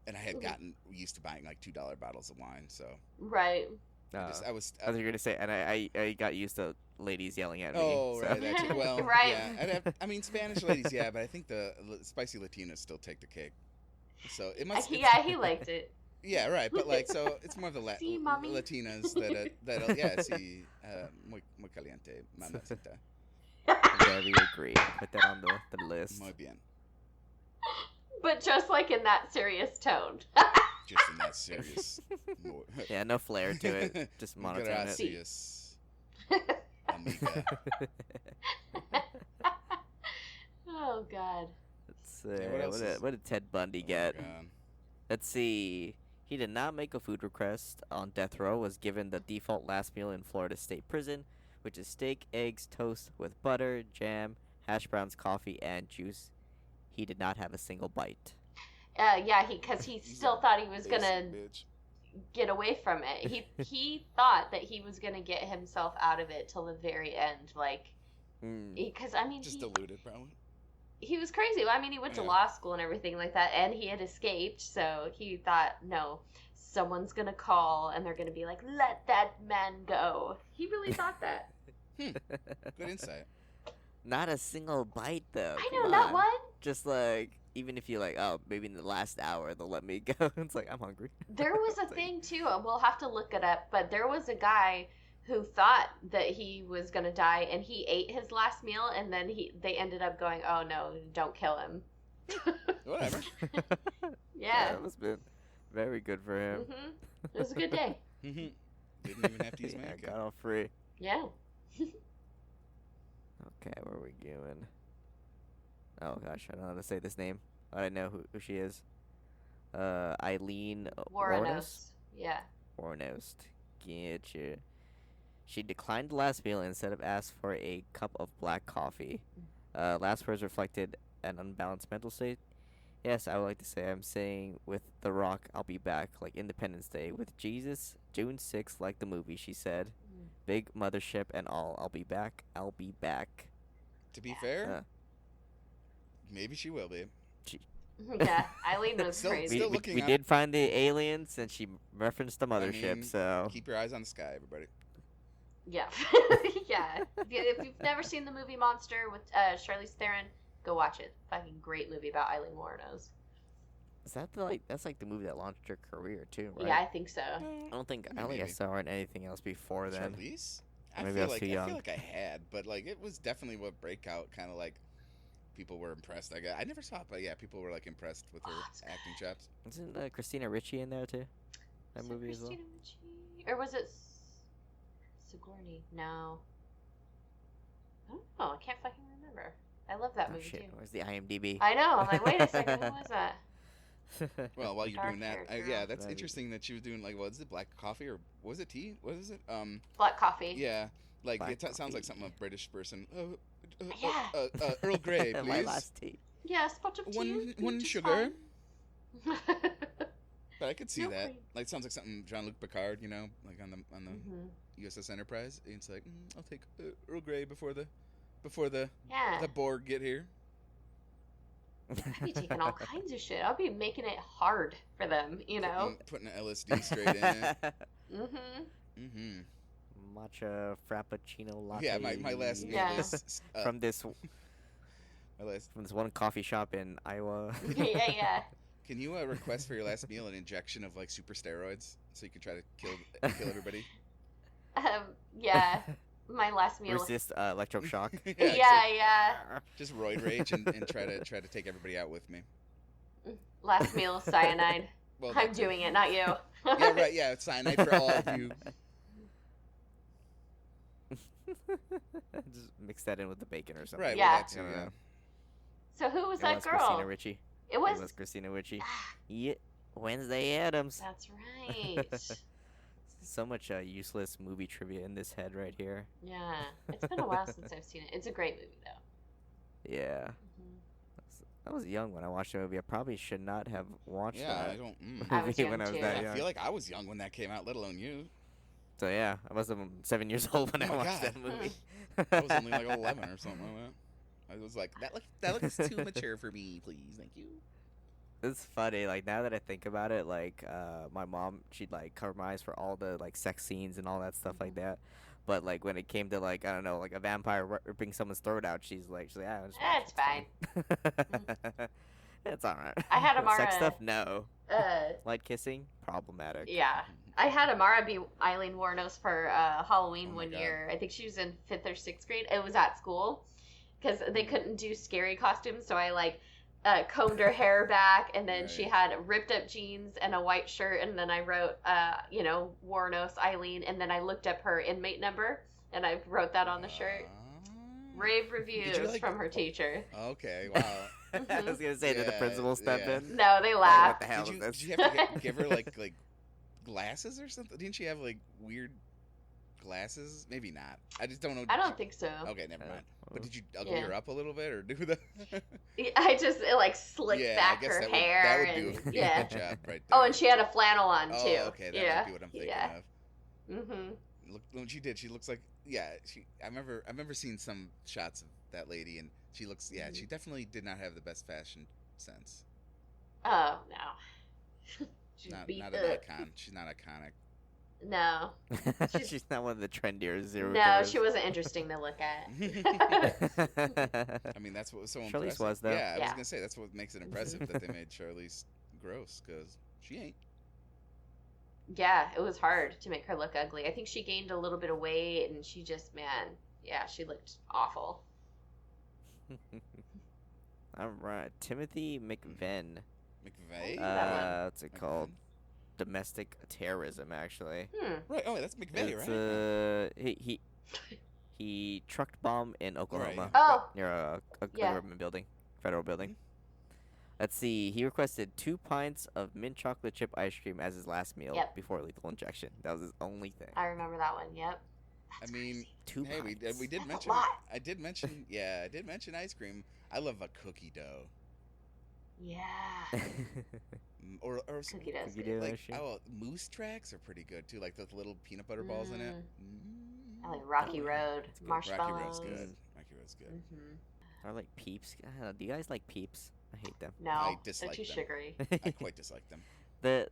and I had gotten used to buying like $2 bottles of wine, so Right. I was I was gonna say, and I got used to ladies yelling at me. oh so. right, that too. Well, Right. yeah, I mean Spanish ladies, yeah, but I think the spicy Latinas still take the cake. So it must. Yeah, he liked it. Yeah, right, but like, so it's more of the Sí, mami. Latinas that yeah, sí, muy caliente, mamacita. Very agree. Put that on the list. Muy bien. But just like in that serious tone. Just in that serious. Yeah, no flair to it. Just monotone it. Gracias, amiga. Oh God. Let's see. Yeah, what else What did Ted Bundy get? Oh, God. Let's see. He did not make a food request on death row. Was given the default last meal in Florida State Prison, which is steak, eggs, toast with butter, jam, hash browns, coffee, and juice. He did not have a single bite. Yeah, because he still thought he was gonna Bitch. get away from it. He thought that he was gonna get himself out of it till the very end, like, because I mean, Just deluded, probably. he was crazy. I mean, he went to Yeah. law school and everything like that, and he had escaped. So he thought, no, someone's gonna call and they're gonna be like, let that man go. He really thought that. Good insight. Not a single bite though. I Come know, not on. one. Just like, even if you like, oh, maybe in the last hour they'll let me go. It's like, I'm hungry. There was a thing too. We'll have to look it up, but there was a guy who thought that he was gonna die, and he ate his last meal, and then they ended up going, "Oh no, don't kill him." Whatever. Yeah. That must have been very good for him. It was a good day. Didn't even have to use Yeah, makeup. got off free. Yeah. Okay, where are we going? Oh gosh, I don't know how to say this name. I know who she is. Eileen Waranos. Yeah. Warnost. Get you. She declined the last meal and instead of asked for a cup of black coffee. Last words reflected an unbalanced mental state. Yes, I would like to say I'm saying with The Rock, I'll be back, like Independence Day. With Jesus, June 6th, like the movie, she said. Big mothership and all. I'll be back. I'll be back. To be fair, maybe she will be. Yeah. Eileen was Still- crazy. still looking We up. did find the aliens, and she referenced the mothership, mean, so... Keep your eyes on the sky, everybody. Yeah. Yeah. If you've never seen the movie Monster with Charlize Theron, go watch it. Fucking great movie about Eileen Waranos. Is that that's like the movie that launched her career, too, right? Yeah, I think so. I don't think I Maybe. saw her in anything else before then. Charlize? Maybe I was too I young. feel like I had, but like it was definitely what breakout kind of like people were impressed. I never saw it, but yeah, people were like impressed with her it's acting chops. Isn't Christina Ricci in there, too? That Was it movie as well? Christina Ricci? Or was it Sigourney? No. I don't know. I can't fucking remember. I love that Oh, movie shit. too. Where's the IMDb? I know. I'm like, wait a second. What was that? Well, while you're Dark doing that, hair yeah, girl. that's Right. interesting that she was doing like, what is it, black coffee or was it tea? What is it? Black coffee. Yeah, like Black it sounds like coffee. something a British person. Yeah. Earl Grey, My please. last tea. Yeah, a spot of tea. One just sugar. fine. But I could see No that. cream. Like sounds like something Jean-Luc Picard, you know, like on the Mhm. USS Enterprise. It's like I'll take Earl Grey before the Yeah. the Borg get here. I'd be taking all kinds of shit. I'll be making it hard for them, you know? Putting an LSD straight in it. Mm-hmm. Mm-hmm. Matcha frappuccino latte. Yeah, my last meal Yeah. is from this my last. from this one coffee shop in Iowa. Yeah. Can you request for your last meal an injection of like super steroids so you can try to kill everybody? Yeah. My last meal. Resist electroshock. Yeah. Just roid rage and try to take everybody out with me. Last meal cyanide. Well, I'm that's doing it, not you. Yeah, right. Yeah, it's cyanide for all of you. Just mix that in with the bacon or something. Right. Yeah. Well, that's yeah. So who was It that was girl? Christina Ricci. It was. It was Christina Ricci. Yeah, Wednesday Addams. That's right. So much useless movie trivia in this head right here. Yeah. It's been a while since I've seen it. It's a great movie, though. Yeah. Mhm. I was young when I watched the movie. I probably should not have watched Yeah, that I don't. I was movie young when I was too. that I young. feel like I was young when that came out, let alone you. So yeah, I must have been 7 years old when Oh I my watched God. that movie. I was only like 11 or something like that. I was like, that looks too mature for me, please, thank you. It's funny, like now that I think about it, like my mom, she'd like cover my eyes for all the like sex scenes and all that stuff like that. But like when it came to like I don't know, like a vampire ripping someone's throat out, she's like, yeah, just watch It's fine. It's alright. I had Amara. Sex stuff, no. Uh, Light kissing, problematic. yeah. I had Amara be Eileen Warnos for Halloween Oh my one God. year. I think she was in 5th or 6th grade. It was at school because they couldn't do scary costumes, so I like combed her hair back, and then she Right. had ripped up jeans and a white shirt, and then I wrote, Warnos Eileen, and then I looked up her inmate number, and I wrote that on the shirt. Rave reviews like- from her teacher. Okay, wow. I was gonna say, did the Yeah, principal step yeah. in? No, they Like, laughed. what the hell Did is you, this? did you have to give her like glasses or something? Didn't she have like weird glasses? Maybe not. I just don't know. I don't think so. Okay, never mind. But did you ugly Yeah. her up a little bit or do the? I just like slicked Yeah, I back guess her that hair would do and a yeah. good job right there. Oh, and she had a flannel on Oh, too. okay, that yeah. might be what I'm thinking Yeah. of. Mhm. Look, when she did, she looks like I remember seeing some shots of that lady, and she looks Mhm. she definitely did not have the best fashion sense. Oh no. She's Not beat an up. icon. She's not iconic. No. She's not one of the trendier zero. No, she wasn't interesting to look at. I mean, that's what was so Charlize impressive. was, though. Yeah, I was Yeah. gonna say that's what makes it impressive that they made Charlize gross because she ain't. Yeah, it was hard to make her look ugly. I think she gained a little bit of weight, and she just, she looked awful. All right, Timothy McVeigh. McVeigh. What's it called? Domestic terrorism, actually. Right. Oh, that's McVeigh, It's, right? he trucked bomb in Oklahoma Oh, near a Yeah. government building, federal building. Let's see. He requested 2 pints of mint chocolate chip ice cream as his last meal Yep. before lethal injection. That was his only thing. I remember that one. Yep. I mean, 2 hey, pints. we did That's a mention. lot. I did mention ice cream. I love a cookie dough. Yeah. Or Cookie dough's Cookie good. dough. like Actually. moose tracks are pretty good too, like those little peanut butter balls in it. I like Rocky Oh, Road. that's good. Marshmallows. Rocky Road's good. Rocky Road's good. Mm-hmm. I like Peeps. I don't know, do you guys like Peeps? I hate them. No, I they're dislike too them. sugary. I quite dislike them. They're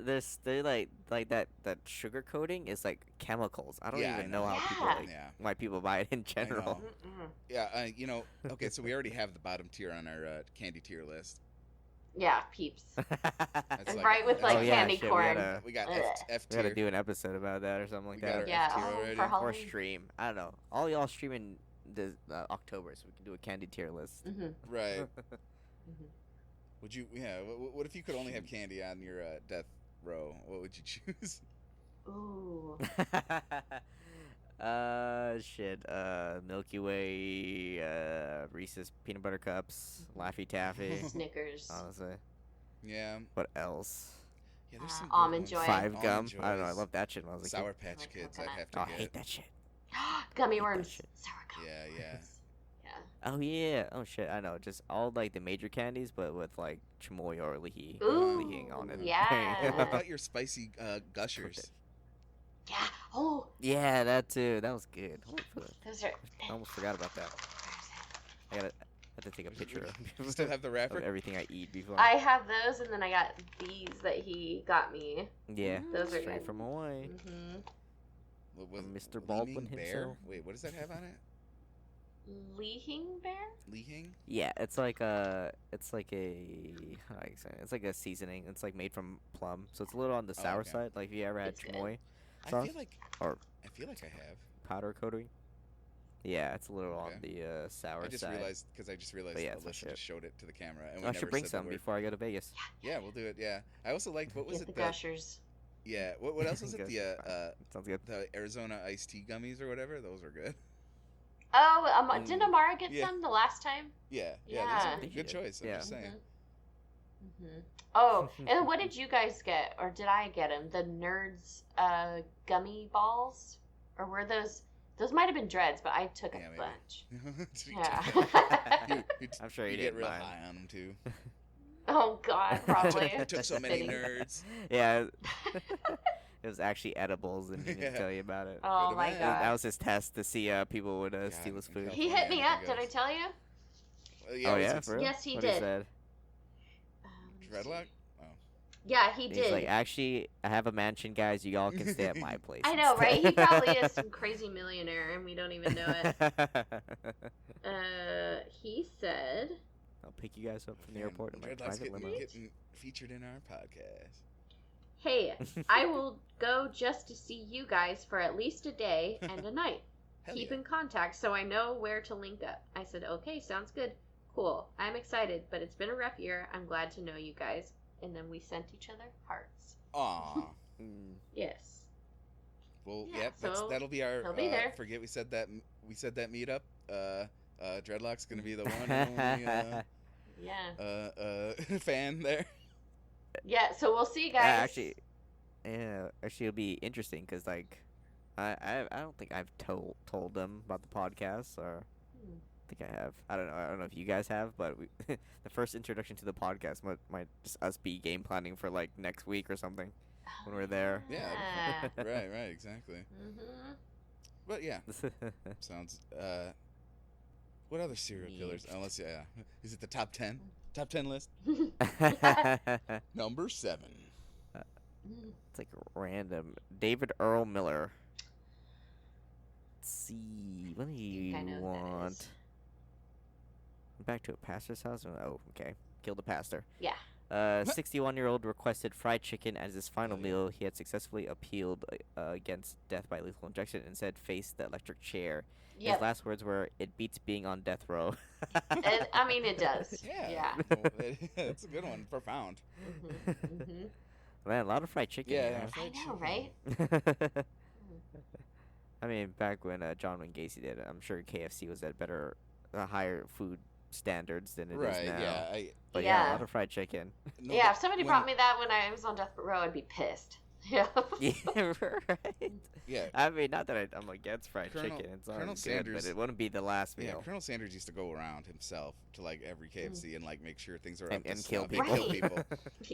like that sugar coating is like chemicals. I don't Yeah, I even know how people Yeah. like Yeah. why people buy it in general. know. Mm-mm. Yeah. Okay, so we already have the bottom tier on our candy tier list. Yeah, Peeps. That's And like- right with that's like candy shit, corn. We got Ugh. F We gotta tier. do an episode about that or something like We got that. our Yeah, F tier oh, already. for Or Halloween. stream. I don't know. All y'all streaming the October, so we can do a candy tier list. Mm-hmm. Right. Mm-hmm. Would you? Yeah. What if you could only have candy on your death row? What would you choose? Ooh. Shit. Milky Way, Reese's peanut butter cups, Laffy Taffy. Snickers. Honestly, Yeah. what else? Yeah. There's some Almond good ones. Joy. Five gum. Almond I don't know. I Joys. love that shit when I was a Sour kid. Patch Like Kids. coconut. I'd have Oh, I to hate get. that shit. Gummy Hate that worms. shit. Sour gummy Yeah, yeah. worms. Yeah. Oh yeah. Oh shit. I know. Just all like the major candies, but with like chamoy or lihi Ooh, leaking on it. yeah. What about your spicy gushers? Yeah. Oh, Yeah, that too. That was good. Holy fuck. those are. I almost forgot about that. I have to take a picture You still have the of wrapper? everything I eat before. I have those, and then I got these that he got me. Yeah, Those are straight good. from Hawaii. Mm-hmm. What was From it? Mr. Baldwin Leaning Bear? himself. Wait, what does that have on it? Lee Hing Bear? Lee Hing? Yeah, it's like a, how do I explain it? It's like a seasoning. It's like made from plum, so it's a little on the Oh, sour okay. side. Like if you ever had It's good. chamoy I sauce feel like or I feel like I have. powder coating. Yeah, it's a little on Okay. the sour I just side. realized But yeah, it's my Alyssa shit. just showed it to the camera, and we I never should bring said some the word. before I go to Vegas. Yeah, we'll do it. Yeah, I also liked what was Get it? the gushers. Yeah, what else was it? Good. The Sounds good. the Arizona iced tea gummies or whatever. Those were good. Oh, didn't Mm. Amara get Yeah. some the last time? Yeah, Yeah. those I are think good you did. choice. I'm Yeah. just saying. Mm-hmm. Oh, and what did you guys get, or did I get them? The Nerds gummy balls, or were those Those might have been dreads, but I took a Yeah, maybe. bunch. You- Yeah. I'm sure you you get didn't real mind. high on them too. Oh God, probably. Took so many Spinning. nerds. Yeah. It was actually edibles, and he didn't Yeah. tell you about it. Oh Could've my been. God. That was his test to see people would God, steal his in food. He hit California, me anything up. Did I goes. tell you? Well, Oh was yeah, it for real? Yes, he What did. He said? Let me Dreadlock? see. Yeah, he He's did. like, actually, I have a mansion, guys. You all can stay at my place. I know, right? He instead." probably is some crazy millionaire, and we don't even know it. He said, I'll pick you guys up from the Man, airport in my Dreadlock's private limo. getting featured in our podcast. "Hey, I will go just to see you guys for at least a day and a night. Hell Keep yeah. in contact so I know where to link up." I said, "Okay, sounds good. Cool. I'm excited, but it's been a rough year. I'm glad to know you guys." And then we sent each other hearts. Aw. Mm. Yes. Well, Yeah, yep, so that'll be our. he'll be there. Forget we said that meetup. Dreadlock's gonna be the one and only Yeah. fan there. Yeah, so we'll see, guys. Actually, it'll be interesting because like, I don't think I've told them about the podcast, or I think I have. I don't know if you guys have, but the first introduction to the podcast might just us be game planning for like next week or something when we're there. Yeah. Yeah. right, exactly. Mhm. But yeah, sounds. What other serial killers? Oh, let's see. Yeah, is it the top 10? Top 10 list. Number 7. It's like random. David Earl Miller. Let's see. What do you I know who that want? is. Back to a pastor's house? Oh, okay. Killed a pastor. Yeah. 61-year-old requested fried chicken as his final Oh, yeah. meal. He had successfully appealed against death by lethal injection and instead faced the electric chair. Yep. His last words were, "It beats being on death row." I mean, it does. Yeah. Yeah. Well, that's a good one. Profound. Mhm. Man, a lot of fried chicken. Yeah, man. I know, right? I mean, back when John Wayne Gacy did it, I'm sure KFC was at higher food standards than it is Right. now. Yeah. But yeah, a Yeah. lot of fried chicken. No, Yeah, but if somebody when- brought me that when I was on death row, I'd be pissed. Yeah. Yeah, right. Yeah. I mean, not that I'm against fried Colonel- chicken. It's all Colonel good, Sanders- but it wouldn't be the last Yeah, meal. Colonel Sanders used to go around himself to like every KFC and like make sure things are up And- to and kill snuff. people. Kill people.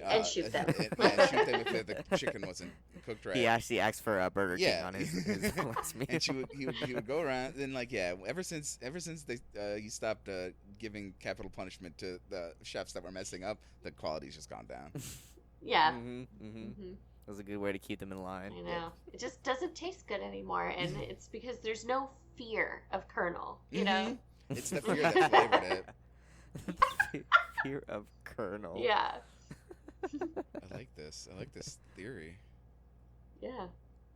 And shoot them. and shoot them if the chicken wasn't cooked right. He actually asked for a Burger King Yeah. on his last meal. And he would go around and like ever since they he stopped giving capital punishment to the chefs that were messing up, the quality's just gone down. Yeah. Mm-hmm. That was a good way to keep them in line. I know. It just doesn't taste good anymore, and it's because there's no fear of Colonel, you know? It's the fear that flavored it. Fear of Colonel. Yeah. I like this theory. Yeah.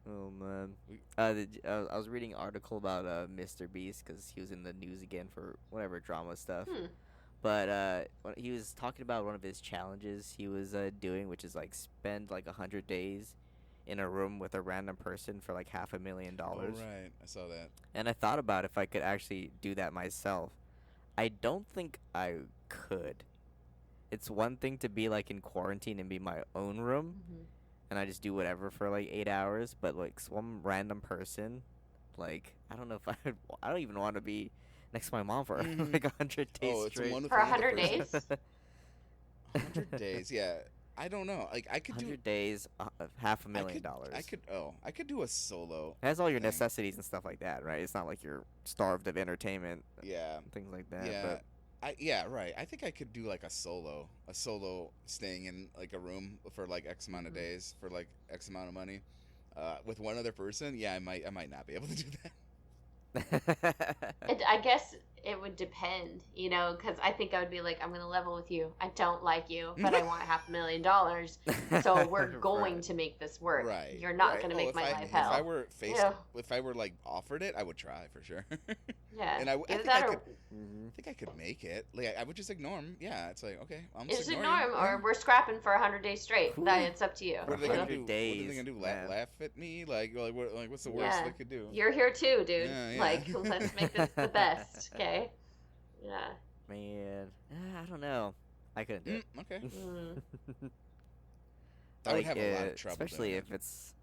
Oh man. We- I was reading an article about Mr. Beast because he was in the news again for whatever drama stuff. But when he was talking about one of his challenges he was doing, which is like spend like 100 days in a room with a random person for like $500,000. Oh right, I saw that. And I thought about if I could actually do that myself. I don't think I could. It's one thing to be like in quarantine and be my own room, and I just do whatever for like 8 hours. But like some random person, like I don't know if I don't even want to be next to my mom for like 100 days Oh, it's straight. one For 100 days? 100 days, yeah. I don't know. Like I could do 100 days, $500,000. I could do a solo. It has all your thing. necessities and stuff like that, right? It's not like you're starved of entertainment, Yeah. things like that. Yeah. But Right. I think I could do like a solo staying in like a room for like X amount of days for like X amount of money. With one other person, yeah, I might not be able to do that. I guess it would depend, you know, because I think I would be like, I'm going to level with you. I don't like you, but I want $500,000. So we're going Right. to make this work. Right. You're not right. going to make if my I, life if hell. I were like offered it, I would try for sure. Yeah. And I Either think that I or could. I think I could make it. Like I would just ignore him. Yeah, it's like okay, I'm just just ignore ignore him, you. or we're scrapping for 100 days straight. Who- That it's up to you. What are they gonna 100 do? What are days, they gonna do? man. Laugh at me? Like what's the worst Yeah. they could do? You're here too, dude. Yeah, yeah. Like, let's make this the best, okay? Yeah. Man, I don't know. I couldn't do it. Okay. Mm. I would have a lot of trouble especially doing if it's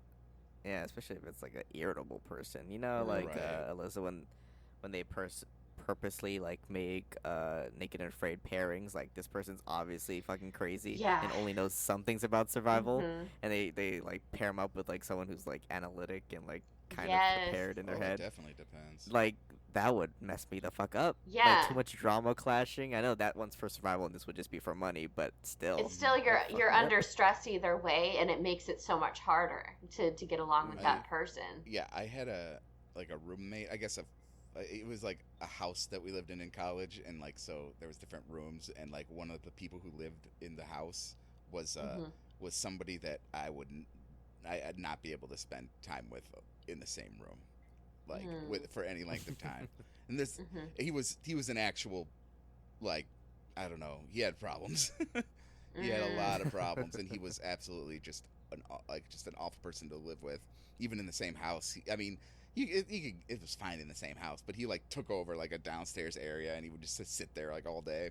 Yeah, especially if it's like an irritable person. You know, like Right. Alyssa, when they purposely like make naked and afraid pairings, like this person's obviously fucking crazy Yeah. and only knows some things about survival, Mhm. and they like pair him up with like someone who's like analytic and like kind of Yes. prepared in their It head. definitely depends. Like that would mess me the fuck up. Yeah. Like too much drama clashing. I know that one's for survival and this would just be for money, but still. It's still that'd fuck you're me up. under stress either way, and it makes it so much harder to get along with Right. that person. Yeah, I had a roommate. I guess it was like a house that we lived in college, and like so there was different rooms, and like one of the people who lived in the house was was somebody that I'd not be able to spend time with in the same room, like for any length of time. And this he was an actual, like, I don't know, he had problems. He had a lot of problems, and he was absolutely just an awful person to live with, even in the same house. It was fine in the same house, but he like took over like a downstairs area, and he would just sit there like all day.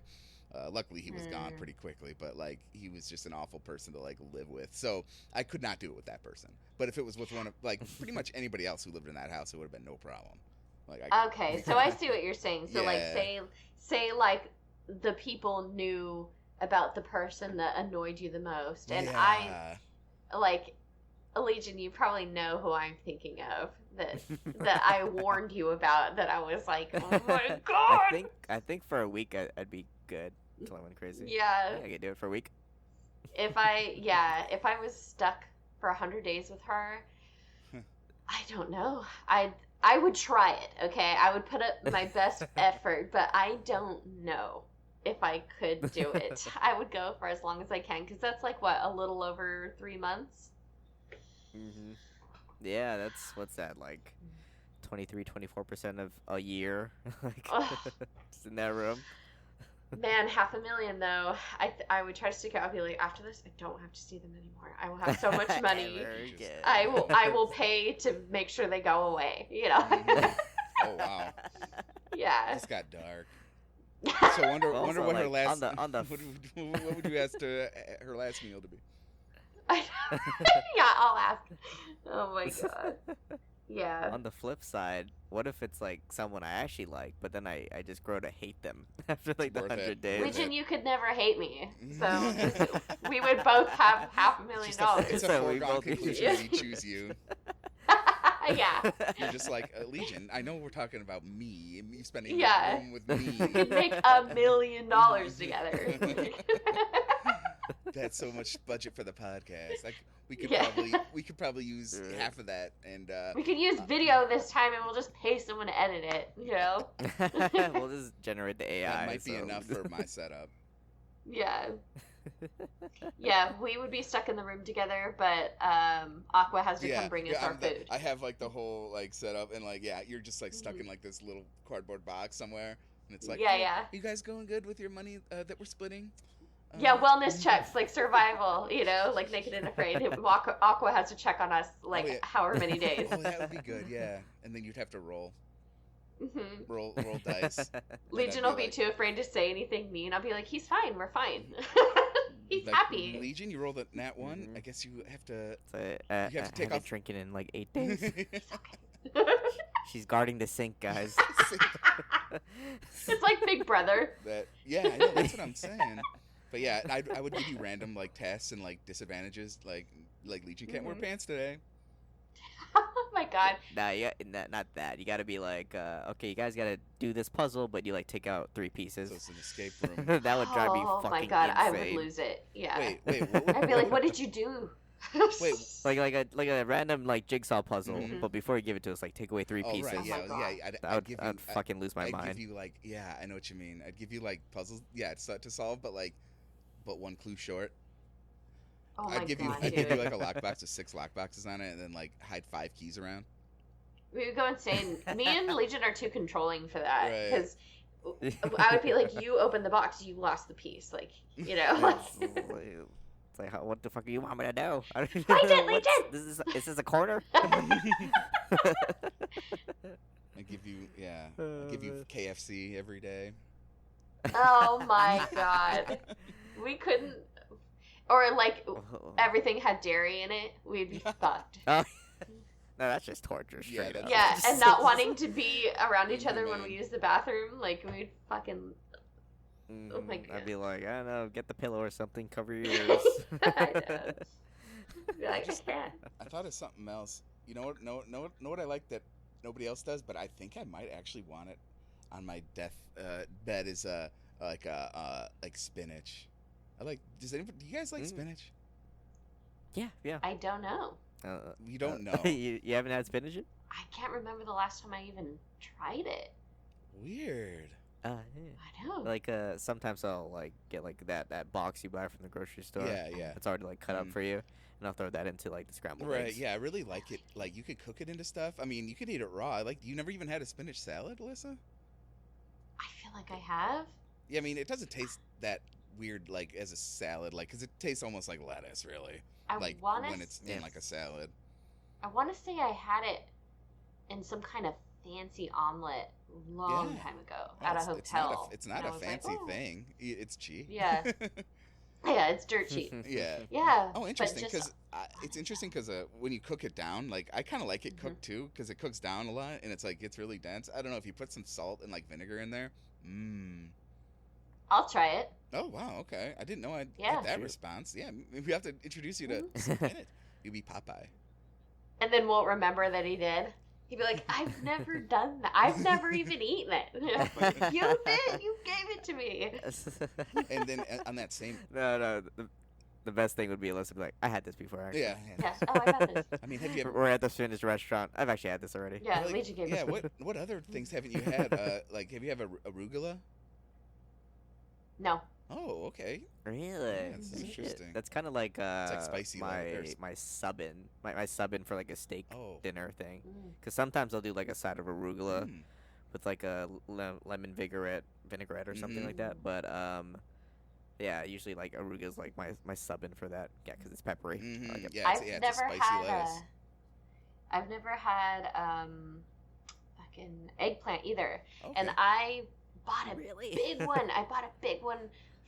Luckily, he was gone pretty quickly, but like he was just an awful person to like live with. So I could not do it with that person. But if it was with one of like pretty much anybody else who lived in that house, it would have been no problem. Like Okay, so I see what you're saying. So like Yeah. say like the people knew about the person that annoyed you the most, and yeah. like Legion, you probably know who I'm thinking of that I warned you about. That I was like, oh my god. I think for a week I'd be good until I went crazy. Yeah. I could do it for a week. If I was stuck for 100 days with her, I don't know. I would try it. Okay, I would put up my best effort, but I don't know if I could do it. I would go for as long as I can, because that's like what, a little over 3 months. Mm-hmm. Yeah, that's what's that like 24% of a year, like just in that room. Man, $500,000 though. I would try to stick out. I'd be like, after this, I don't have to see them anymore. I will have so much money. Ever again. I will pay to make sure they go away. You know. Oh wow, Yeah. this got dark. So wonder Also, what her like, last on the what would you ask her last meal to be? Yeah, I'll ask. Oh my god. Yeah. On the flip side, what if it's like someone I actually like, but then I just grow to hate them after like the Worth it. 100 days? Legion, you could never hate me, so we would both have $500,000. It's a So we foregone both- conclusion Yeah. we choose you. Yeah. You're just like, Legion, I know we're talking about me and me spending Yeah. room with me. We could make $1 million together. That's so much budget for the podcast. Like we Yeah. could probably use Right. half of that, and We could use video this time, and we'll just pay someone to edit it. You know? We'll just generate the AI. that might be so- enough for my setup. Yeah. Yeah, we would be stuck in the room together, but Aqua has to come bring us our food. I have like the whole like setup, and like you're just like stuck in like this little cardboard box somewhere, and it's like, Yeah, "Hey, yeah. you guys going good with your money that we're splitting? Yeah, wellness checks, like survival, you know, like Naked and Afraid. Aqua has to check on us, like, yeah. however many days. Oh, that would be good, yeah. And then you'd have to roll Hmm. dice. Legion will be too afraid to say anything mean. I'll be like, he's fine, we're fine. He's Like, happy. Legion, you rolled a nat 1. Mhm. I guess you have to. So, You have to I take haven't off- drinking in like 8 days. She's guarding the sink, guys. It's like Big Brother. Yeah, I know, that's what I'm saying. But yeah, I would give you random like tests and like disadvantages, like Legion can't wear Mhm. pants today. Oh my god. Nah, not that. You gotta be like, okay, you guys gotta do this puzzle, but you like take out 3 pieces. So it's an escape room. That would drive me Oh fucking my god, I insane. would lose it. Yeah. Wait, what I'd be like, what did you do? Wait, Like a random like jigsaw puzzle, Mhm. but before you give it to us, like take away 3 Oh pieces. right, Oh yeah, my God. yeah. I'd fucking lose my I'd mind. give you like, yeah, I know what you mean. I'd give you like puzzles, yeah, to solve, but 1 clue short. Oh my I'd give god, you dude. like a lockbox with 6 lockboxes on it, and then like hide 5 keys around. We would go insane. Me and Legion are too controlling for that. Right. Because I would be like, you opened the box, you lost the piece. Like, you know? It's like, what the fuck do you want me to do? I don't Legion, know. Legion! Is this a corner? I give you, I give you KFC every day. Oh my god. We couldn't. Or like, everything had dairy in it. We'd be fucked. Oh. No, that's just torture, straight up. Yeah, Just- and not wanting to be around each other when Inhumane. we use the bathroom. Like, we'd fucking... Oh my I'd be God. like, I don't know, get the pillow or something, cover your ears. I know. Be like, I can't. I thought of something else. You know what? Know what I like that nobody else does, but I think I might actually want it on my death bed is like spinach. I like. Do you guys like spinach? Yeah. I don't know. You don't know. You haven't had spinach yet? I can't remember the last time I even tried it. Weird. Yeah. I know. Like sometimes I'll like get like that box you buy from the grocery store. Yeah. It's already like cut up for you, and I'll throw that into like the scrambled Right. eggs. Yeah, I really like it. Like you could cook it into stuff. I mean, you could eat it raw. Like, you never even had a spinach salad, Alyssa? I feel like I have. Yeah, I mean, it doesn't taste that weird like as a salad, like, because it tastes almost like lettuce, really. Like when it's in like a salad. I want to say I had it in some kind of fancy omelet long time ago at a hotel. It's not a fancy thing. It's cheap. Yeah. Yeah, it's dirt cheap. Yeah. Yeah. Oh, interesting. Because it's interesting because when you cook it down, like I kind of like it cooked too, because it cooks down a lot and it's like gets really dense. I don't know if you put some salt and like vinegar in there. I'll try it. Oh wow, okay. I didn't know I'd Yeah. get that response. Yeah, we have to introduce you to spinach. You'll be Popeye. And then won't remember that he did. He'd be like, I've never done that. I've never even eaten it. You did. You gave it to me. And then on that same. No. The best thing would be Alyssa be like, I had this before, actually. Yeah. Yes. Oh, I got this. I mean, have you ever? We're at the Finnish restaurant. I've actually had this already. Yeah, like, Legion gave yeah. it. What other things haven't you had? Like, have you had arugula? No. Oh, okay. Really? that's Shit. interesting. That's kind of like like spicy my lettuce. my sub-in. My sub-in for like a steak dinner thing. Mm. Because sometimes I'll do like a side of arugula with like a lemon vinaigrette or something like that. But yeah, usually like arugula's like my sub-in for that. Yeah, because it's peppery. I like it. Yeah, it's a spicy lettuce. I've never had fucking eggplant either. Okay. And I bought a Really? big one. I bought a big one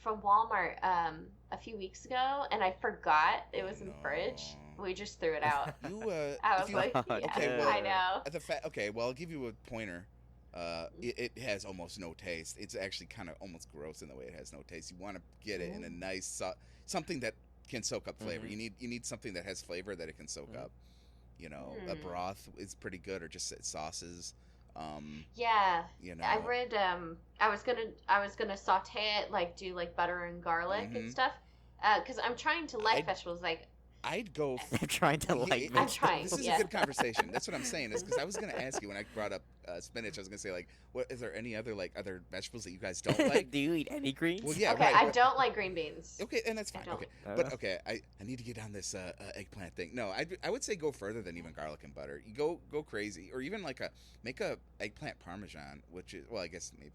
from Walmart a few weeks ago, and I forgot it was in the fridge. We just threw it out. I was like, yeah, okay, well, I know. Okay, well, I'll give you a pointer. It has almost no taste. It's actually kind of almost gross in the way it has no taste. You want to get it in a nice something that can soak up flavor. You need something that has flavor that it can soak up. You know, a broth is pretty good, or just sauces. Yeah. You know, I read. I was gonna saute it, like do like butter and garlic and stuff. Because I'm trying to like vegetables. Like I'd go. I'm trying to like. I'm trying. This is a good conversation. That's what I'm saying. Is because I was going to ask you when I brought up spinach. I was going to say, like, what is there any other other vegetables that you guys don't like? Do you eat any greens? Well, yeah, okay, right. I don't like green beans. Okay, and that's fine. don't. Okay, but okay, I need to get on this eggplant thing. No, I would say go further than even garlic and butter. You go crazy, or even like make a eggplant parmesan, which is I guess maybe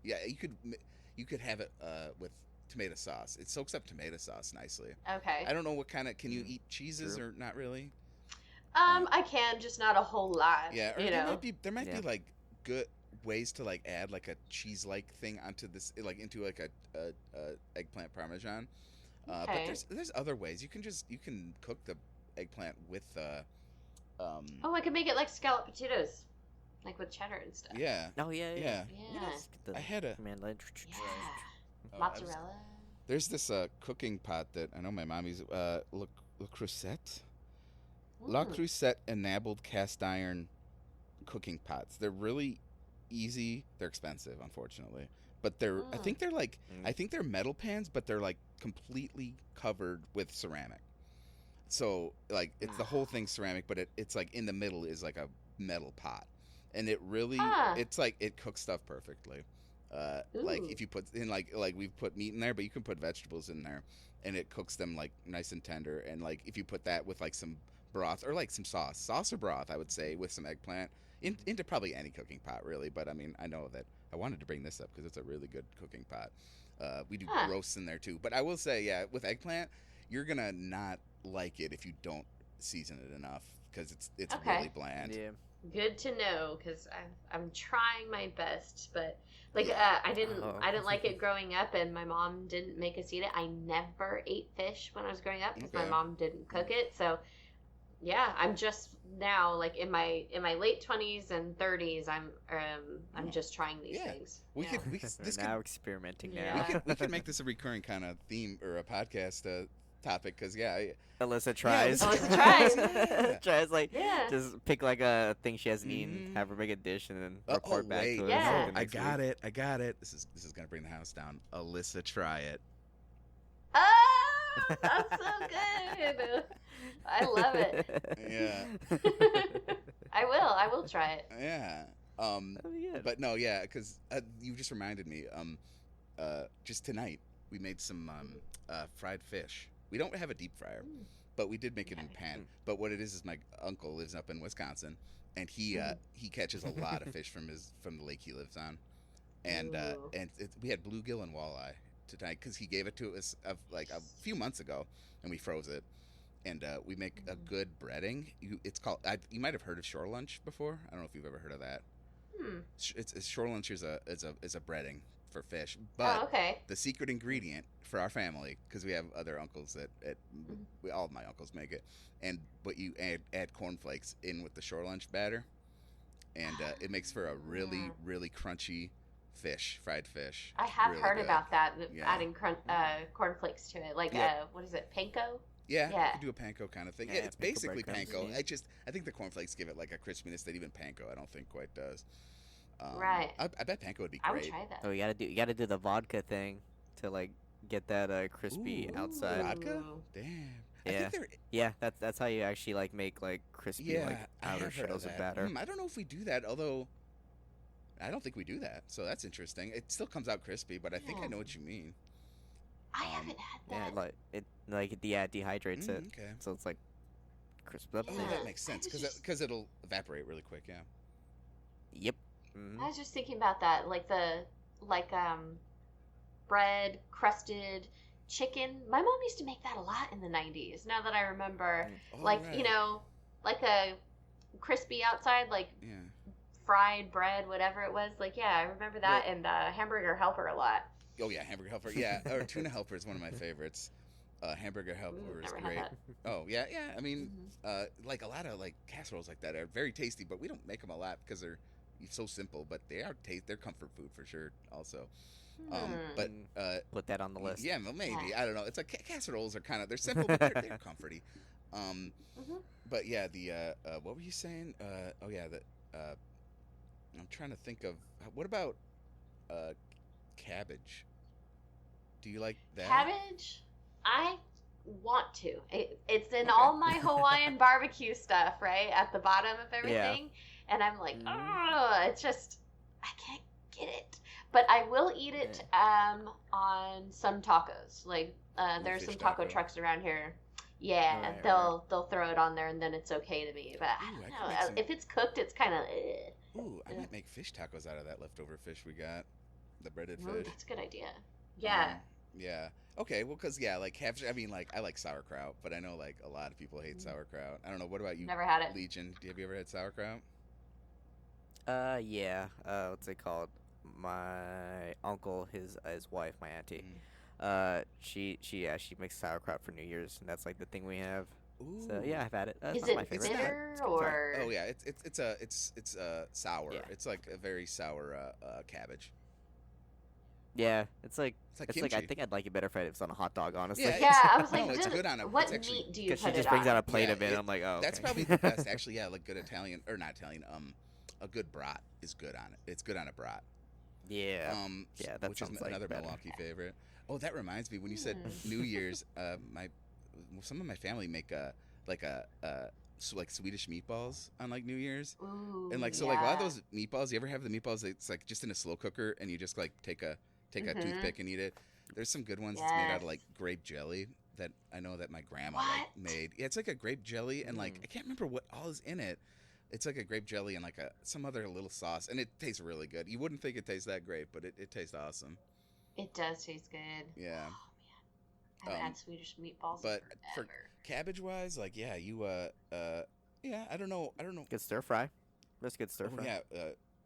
yeah, you could have it with tomato sauce. It soaks up tomato sauce nicely. Okay. I don't know what kind of. Can you eat cheeses or not really? I can, just not a whole lot. Yeah, or you know. there might be like good ways to like add like a cheese-like thing onto this, like into like a eggplant parmesan. But there's other ways. You can cook the eggplant with Oh, I could make it like scalloped potatoes, like with cheddar and stuff. Yeah. Oh yeah. Yeah. I had a Mozzarella. There's this cooking pot that I know my mom uses. Le Creuset. La Creuset enameled cast iron cooking pots. They're really easy. They're expensive, unfortunately, but they're. I think they're like. I think they're metal pans, but they're like completely covered with ceramic. So like it's the whole thing ceramic, but it's like in the middle is like a metal pot, and it really it's like it cooks stuff perfectly. Like if you put in like we've put meat in there, but you can put vegetables in there, and it cooks them like nice and tender. And like if you put that with like some broth or like some sauce or broth, I would say with some eggplant into probably any cooking pot really. But I mean, I know that I wanted to bring this up because it's a really good cooking pot. We do roasts in there too, but I will say, yeah, with eggplant, you're gonna not like it if you don't season it enough because it's really bland. Yeah. Good to know, because I'm trying my best, but like I didn't like it growing up, and my mom didn't make us eat it. I never ate fish when I was growing up because my mom didn't cook it. So yeah, I'm just now like in my late 20s and 30s. I'm just trying these Yeah. things. We Yeah. could we this now could experimenting Yeah. now. we could make this a recurring kind of theme or a podcast topic because Alyssa tries. Alyssa tries. Yeah. Tries like Yeah. just pick like a thing she hasn't eaten, Mhm. have her make a dish, and then Oh, report back wait, to us. Yeah. like, no, the I next got week. it. I got it. This is gonna bring the house down. Alyssa, try it. Oh, that's so good. I love it. Yeah. I will try it. Yeah. That'd be good. But no, yeah, because you just reminded me. Just tonight we made some fried fish. We don't have a deep fryer, but we did make it in a pan. But what it is my uncle lives up in Wisconsin, and he catches a lot of fish from the lake he lives on, and Ooh. we had bluegill and walleye tonight because he gave it to us like a few months ago, and we froze it. And we make a good breading. It's called. You might have heard of shore lunch before. I don't know if you've ever heard of that. It's shore lunch is a breading for fish. But okay. the secret ingredient for our family, because we have other uncles all of my uncles make it, but you add cornflakes in with the shore lunch batter, and it makes for a really really crunchy fried fish. I have really heard good. about that, Yeah. adding cornflakes to it. Like, Yep. what is it, panko? Yeah, Yeah. you could do a panko kind of thing. Yeah, Yeah, it's panko basically breadcrumbs, panko. yeah. I think the cornflakes give it like a crispiness that even panko I don't think quite does. Right. I bet panko would be I would great. try that. Oh, you gotta do the vodka thing to like get that crispy Ooh, outside. Vodka? Ooh. Damn. Yeah. I think they're Yeah, that's how you actually like make like crispy like I outer have heard shells of that. batter. I don't know if we do that, although I don't think we do that. So that's interesting. It still comes out crispy, but I think I Yeah. know what you mean. I haven't had Yeah, that. it dehydrates it, Okay. so it's like crisp up. Oh, Yeah. that makes sense I was just- because it'll evaporate really quick. Yeah. Yep. Mhm. I was just thinking about that, like bread crusted chicken. My mom used to make that a lot in the 90s. Now that I remember, Oh, like right. like a crispy outside, like Yeah. fried bread, whatever it was. Like, yeah, I remember that, Well- and hamburger helper a lot. Oh yeah, hamburger helper. Yeah, or tuna helper is one of my favorites. Hamburger helper Ooh, is never great. had that. Oh yeah, yeah. I mean, Mhm. like a lot of like casseroles like that are very tasty, but we don't make them a lot because they're so simple. But they're comfort food for sure. Also, but Put that on the list. yeah, well, maybe Yeah. I don't know. It's like casseroles are kind of they're simple, but they're comforty. Mhm. But yeah, the what were you saying? Oh yeah, I'm trying to think of what about cabbage. Do you like that? Cabbage, I want to. It's in Okay. all my Hawaiian barbecue stuff, right at the bottom of everything, and I'm like, Mhm. oh, it's just I can't get it. But I will eat it on some tacos. Like there's fish some taco taco. trucks around here. Yeah, Right, they'll throw it on there, and then it's okay to me. But I Ooh, don't I could know. make some- If it's cooked, it's kind of. Ooh, I Yeah. might make fish tacos out of that leftover fish we got. The breaded Ooh, fish. that's a good idea. Yeah. Yeah. Okay. Well, because yeah, like I mean, like I like sauerkraut, but I know like a lot of people hate sauerkraut. I don't know. What about you, Never had it. Legion? Have you ever had sauerkraut? Yeah. What's it called? My uncle, his wife, my auntie. She makes sauerkraut for New Year's, and that's like the thing we have. Ooh. So yeah, I've had it. That's Is not it my favorite. bitter It's good. or? Oh yeah, it's sour. Yeah. It's like a very sour cabbage. Yeah, it's like It's like I kimchi. think I'd like it better if it's on a hot dog, honestly. Yeah, Yeah, I was like, No, it's good on a- what it's actually- meat do you Because put she just it brings on? out a plate Yeah, of it, and I'm like, oh, That's okay. probably the best, actually. Yeah, like good Italian or not Italian. A good brat is good on it. It's good on a brat. Yeah. Yeah, that which is sounds like another better. Milwaukee favorite. Oh, that reminds me when you said New Year's. Some of my family make like Swedish meatballs on like New Year's, Ooh, and like so like a lot of yeah. those meatballs. You ever have the meatballs? It's like just in a slow cooker, and you just like take a Mhm. toothpick and eat it. There's some good ones that's made out of Yes. like grape jelly that I know that my grandma What? like made. Yeah, it's like a grape jelly, and like I can't remember what all is in it. It's like a grape jelly and like some other little sauce, and it tastes really good. You wouldn't think it tastes that great, but it tastes awesome. It does taste good. Yeah. Oh, man. I haven't Um, had Swedish meatballs but for forever. cabbage wise, like yeah, yeah, I don't know. Good stir fry. That's good stir Oh, fry.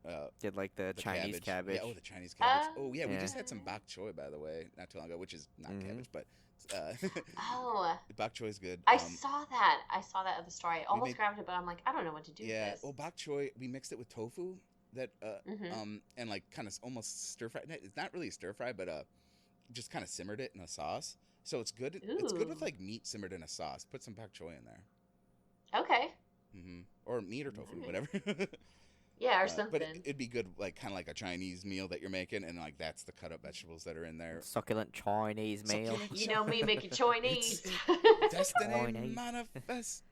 yeah, Did like the Chinese cabbage. Yeah, oh, the Chinese cabbage. Oh, Oh, yeah, we yeah. just had some bok choy, by the way, not too long ago, which is not Mhm. cabbage, but Oh, Bok choy is good. I saw that. I saw that at the store. I almost made- grabbed it, but I'm like, I don't know what to do Yeah, with this. well, bok choy, we mixed it with tofu that Mhm. and like kind of almost stir fry. It's not really stir fry, but just kind of simmered it in a sauce. So it's good. It's good with Ooh. like meat simmered in a sauce. Put some bok choy in there. Okay. Or meat or tofu, Alright. whatever. Yeah, or But something. it'd be good, like kind of like a Chinese meal that you're making, and like that's the cut up vegetables that are in there. Succulent Chinese meal. Succulent You know me, make it Chinese. Destiny Chinese. manifest.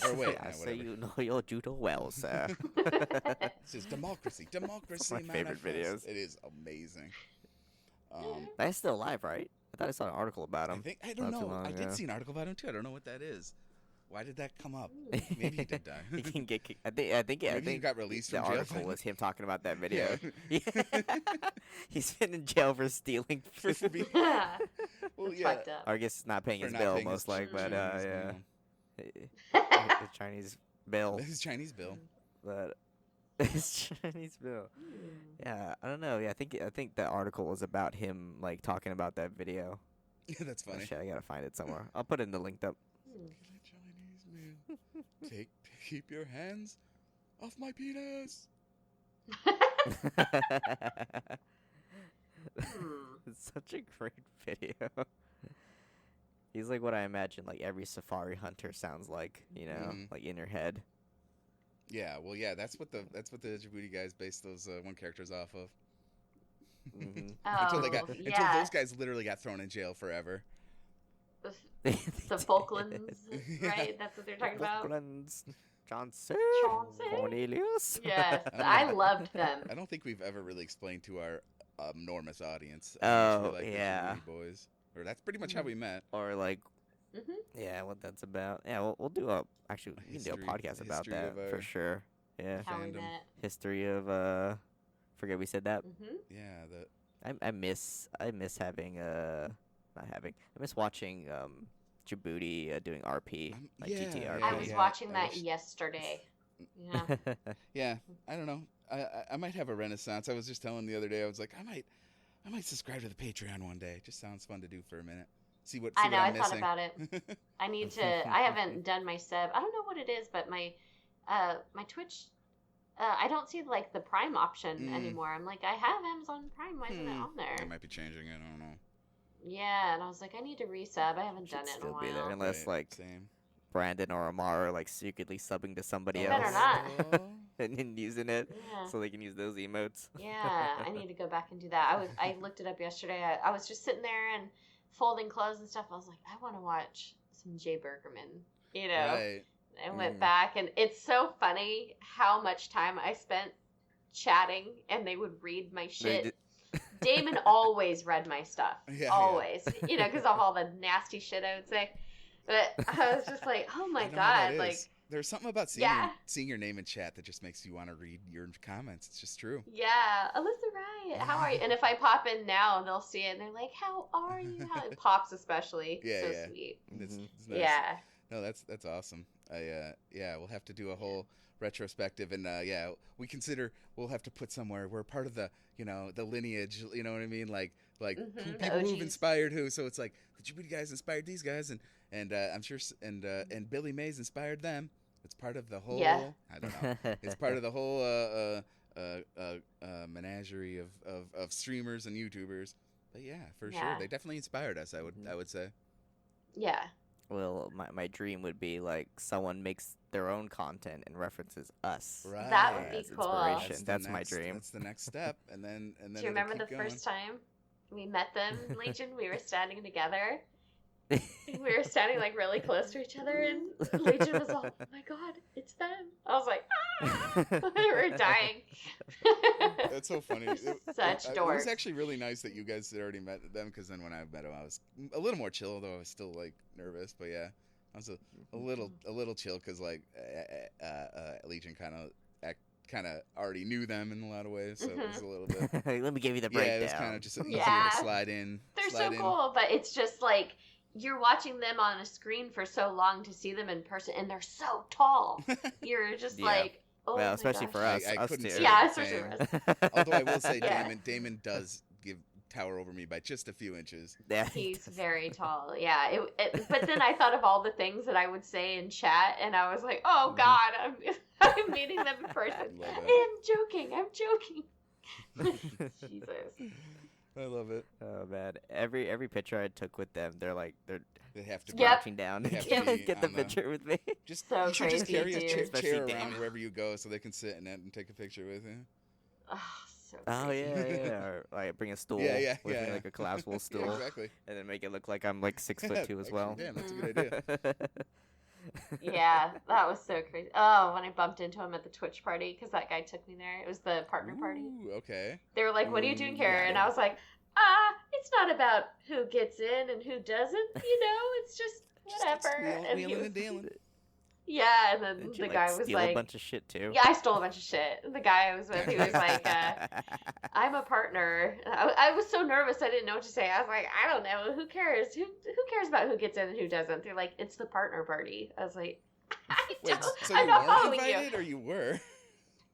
Or wait, I no, say whatever. you know your judo well, sir. This is democracy. Democracy. my favorite manifest. videos. It is amazing. That's still alive, right? I thought I saw an article about him. I don't not too know. long I did ago. see an article about him too. I don't know what that is. Why did that come up? Maybe he did die. He can get. I think Maybe he got released the from jail. article was him talking about that video. Yeah. He's been in jail for stealing. For being- Yeah. well, It's yeah. fucked up. Or I guess not paying For his not bill, paying his most like, but Chinese yeah, bill. the Chinese bill. His Chinese bill. But his Chinese bill. Yeah, I don't know. Yeah, I think the article was about him like talking about that video. Yeah, that's Oh, funny. shit, I gotta find it somewhere. I'll put it in the linked up. Chinese meal. Keep your hands off my penis. It's such a great video. He's like what I imagine like every safari hunter sounds like, you know, like in your head. Yeah, well, yeah, that's what the Jaboody guys based those one characters off of. Mm-hmm. Until they Oh, got until yeah. those guys literally got thrown in jail forever. The Falklands, right? That's what they're talking about. Falklands, Johnson, Johnson. Cornelius. Yes, I don't I know. loved them. I don't think we've ever really explained to our enormous audience. Oh, like the yeah. Jaboody boys, or that's pretty much how we met. Or like, Mhm. yeah, what that's about. Yeah, we'll do a actually we can do a podcast about history that of our- for sure. Yeah, How we Fandom. met. history of forget we said that. Mhm. Yeah, I miss having I miss watching Jaboody doing RP like yeah, GT I RP. was yeah, watching I that wish- yesterday. Yeah. yeah. I don't know. I might have a renaissance. I was just telling the other day. I was like, I might subscribe to the Patreon one day. It just sounds fun to do for a minute. See what I know. I'm I thought missing. about it. I need to. I haven't done my sub. I don't know what it is, but my Twitch. I don't see like the Prime option anymore. I'm like, I have Amazon Prime. Why isn't it on I there? might be changing it. I don't know. Yeah, and I was like, I need to resub. I haven't Should done it in a still while. be there unless Right, like same. Brandon or Amar are like secretly subbing to somebody Better else not. and then using it Yeah. so they can use those emotes. Yeah, I need to go back and do that. I looked it up yesterday. I was just sitting there and folding clothes and stuff. I was like, I want to watch some Jay Bergerman, you know. Right. I went back, and it's so funny how much time I spent chatting, and they would read my shit. Damon always read my stuff, Yeah, always, you know, because of all the nasty shit I would say. But I was just like, oh my I don't know how god, that like. is. There's something about seeing your name in chat that just makes you want to read your comments. It's just true. Yeah, Alyssa Riot, how are you? And if I pop in now, they'll see it and they're like, "How are you?" How it pops, especially. Yeah, so yeah. sweet. It's Mhm. nice. Yeah. No, that's awesome. We'll have to do a whole retrospective, and we'll have to put somewhere. We're part of the the lineage. You know what I mean? Like Mhm, the people who've OGs. inspired who. So it's like the Jaboody guys inspired these guys, and I'm sure and Billy Mays inspired them. It's part of the whole. Yeah. I don't know. It's part of the whole menagerie of streamers and YouTubers. But yeah, for sure, Yeah. they definitely inspired us. I would say. Yeah. Well, my dream would be like someone makes their own content and references us. Right. That would be as cool. inspiration. the That's my next- dream. That's the next step, and then Do you remember the first time we met them, Legion? We were standing together. We were standing like really close to each other, and Legion was all, "Oh my god, it's them!" I was like, "Ah!" We were dying. That's so funny. Such It dorks. was actually really nice that you guys had already met them, because then when I met them, I was a little more chill, though I was still like nervous. But yeah, I was a little chill because like Legion kind of already knew them in a lot of ways, so it was a little bit. Let me give you the Yeah, breakdown. it was kind of just easier Yeah. to slide in. They're slide so in. cool, but it's just like you're watching them on a screen for so long to see them in person, and they're so tall. You're just Yeah. like, oh well, my especially gosh. for us, I us couldn't two. say Yeah, the especially same. for us. Although I will say Yeah. Damon does tower over me by just a few inches. Yeah, He's very tall. Yeah. But then I thought of all the things that I would say in chat, and I was like, oh God, I'm meeting them in person. Love it. I'm joking. Jesus. I love it. Oh man, every picture I took with them, They have to be. Yep. crouching down They to have to be get the on the- picture with me. Just So you should just crazy, carry a dude. chair Especially around Dana. wherever you go, so they can sit in it and take a picture with you. Oh, so Oh crazy. yeah. Or like bring a stool Yeah, with me, yeah. like a collapsible stool, Yeah, exactly. and then make it look like I'm like 6'2" as Actually, well. damn, that's a good idea. Yeah, that was so crazy. Oh, when I bumped into him at the Twitch party, because that guy took me there. It was the partner party. Ooh, okay. They were like, what are you doing here? Yeah. And I was like, it's not about who gets in and who doesn't, it's just whatever. And he Wheeling was- and dealing. yeah, and then Did you, the guy was steal like, a bunch of shit too? yeah, I stole a bunch of shit. The guy I was with, he was like, I'm a partner. I was so nervous, I didn't know what to say. I was like, I don't know, who cares? Who cares about who gets in and who doesn't? They're like, it's the partner party. I was like, Wait, so I'm you not weren't following invited, you. or you were?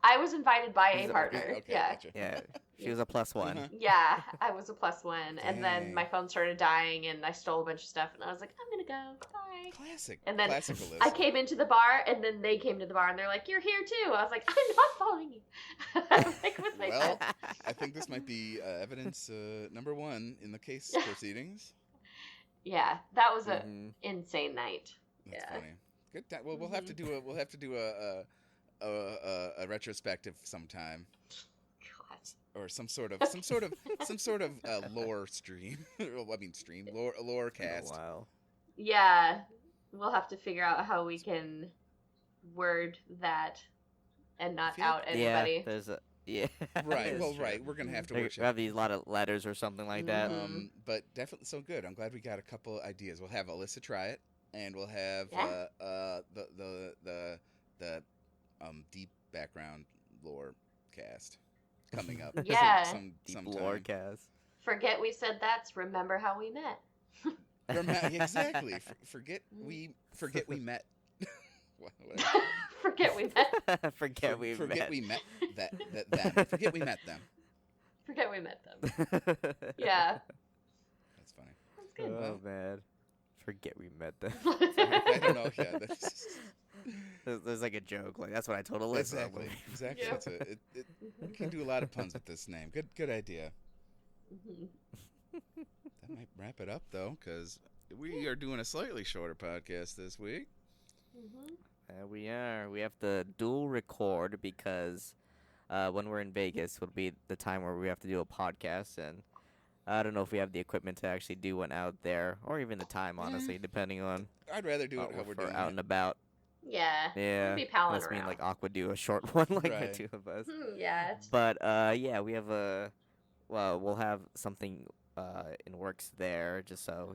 I was invited by a Okay, partner. okay, Yeah. gotcha. Yeah, she was a plus one. Uh-huh. Yeah, I was a +1, and then Dang. my phone started dying, and I stole a bunch of stuff, and I was like, I'm gonna go, bye. Classic. And then Classic Alyssa. I came into the bar, and then they came to the bar, and they're like, you're here too. I was like, I'm not following you. I was like, with my Well, friend. I think this might be evidence number 1 in the case proceedings. Yeah, that was a Mhm. insane night. That's Yeah. funny. Good. Well, we'll have to do a retrospective sometime, God. or some sort of lore stream. I mean, stream lore Been a cast. while. Yeah, we'll have to figure out how we can word that and not feel out like- anybody. Yeah, there's a yeah. Right. That's Well, true. right. We're gonna have to We workshop. have these lot of letters or something like that. Mhm. But definitely so good. I'm glad we got a couple ideas. We'll have Alyssa try it, and we'll have Yeah. the deep background lore cast coming up. Yeah. Deep sometime. lore cast. Forget we said that's remember how we met. Exactly. Forget we met. Whatever. Forget we met. Forget we Forget met. we met them. Forget we met them. Forget we met them. Yeah, That's funny. that's good. Oh man, forget we met them. I don't know. Yeah, that's There's like a joke. Like that's what I told Alyssa. exactly. Exactly. Yeah. It's you can do a lot of puns with this name. Good idea. Mhm. That might wrap it up though, because we are doing a slightly shorter podcast this week. Mhm. We are. We have to dual record because when we're in Vegas would be the time where we have to do a podcast, and I don't know if we have the equipment to actually do one out there, or even the time, honestly, depending on I'd rather do it how if we're we're doing out it. and about. Yeah. Yeah, be palling unless me and around. like Aqua do a short one, like Right. the two of us. Yeah. It's, But yeah, we have we'll have something in works there, just so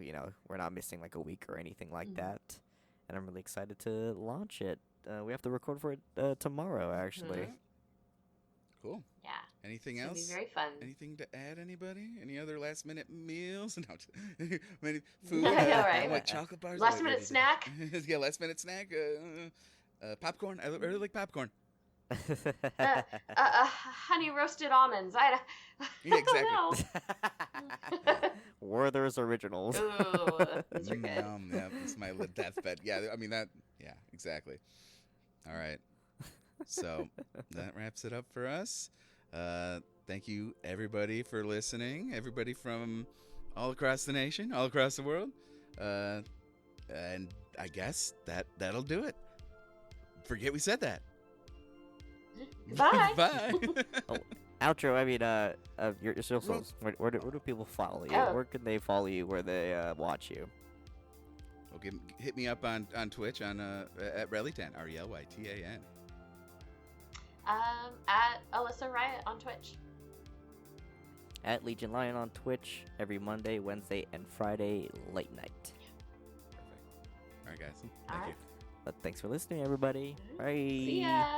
we're not missing like a week or anything like Mhm. that. And I'm really excited to launch it. We have to record for it tomorrow, actually. Mhm. Cool. yeah. Anything It's gonna else? be very fun. Anything to add? Anybody? Any other last minute meals? No, many food. Yeah, I know, right? Like chocolate bars. Last What minute is it? snack? Yeah, last minute snack. Popcorn. I really like popcorn. Honey roasted almonds. I Yeah, don't know. Werther's Originals. Ooh, those are good. Yeah, it's my deathbed. Yeah, I mean that. Yeah, exactly. All right. So that wraps it up for us. Thank you, everybody, for listening. Everybody from all across the nation, all across the world. And I guess that'll do it. Forget we said that. Bye. Bye. Outro. I mean, your socials. Where do people follow you? Oh. Where can they follow you? Where they watch you? Okay, hit me up on Twitch at Relytan, Relytan. At Alyssa Riot on Twitch. At Legion Lion on Twitch every Monday, Wednesday, and Friday late night. Perfect. All right, guys. All Thank right. you. But thanks for listening, everybody. Bye. See ya.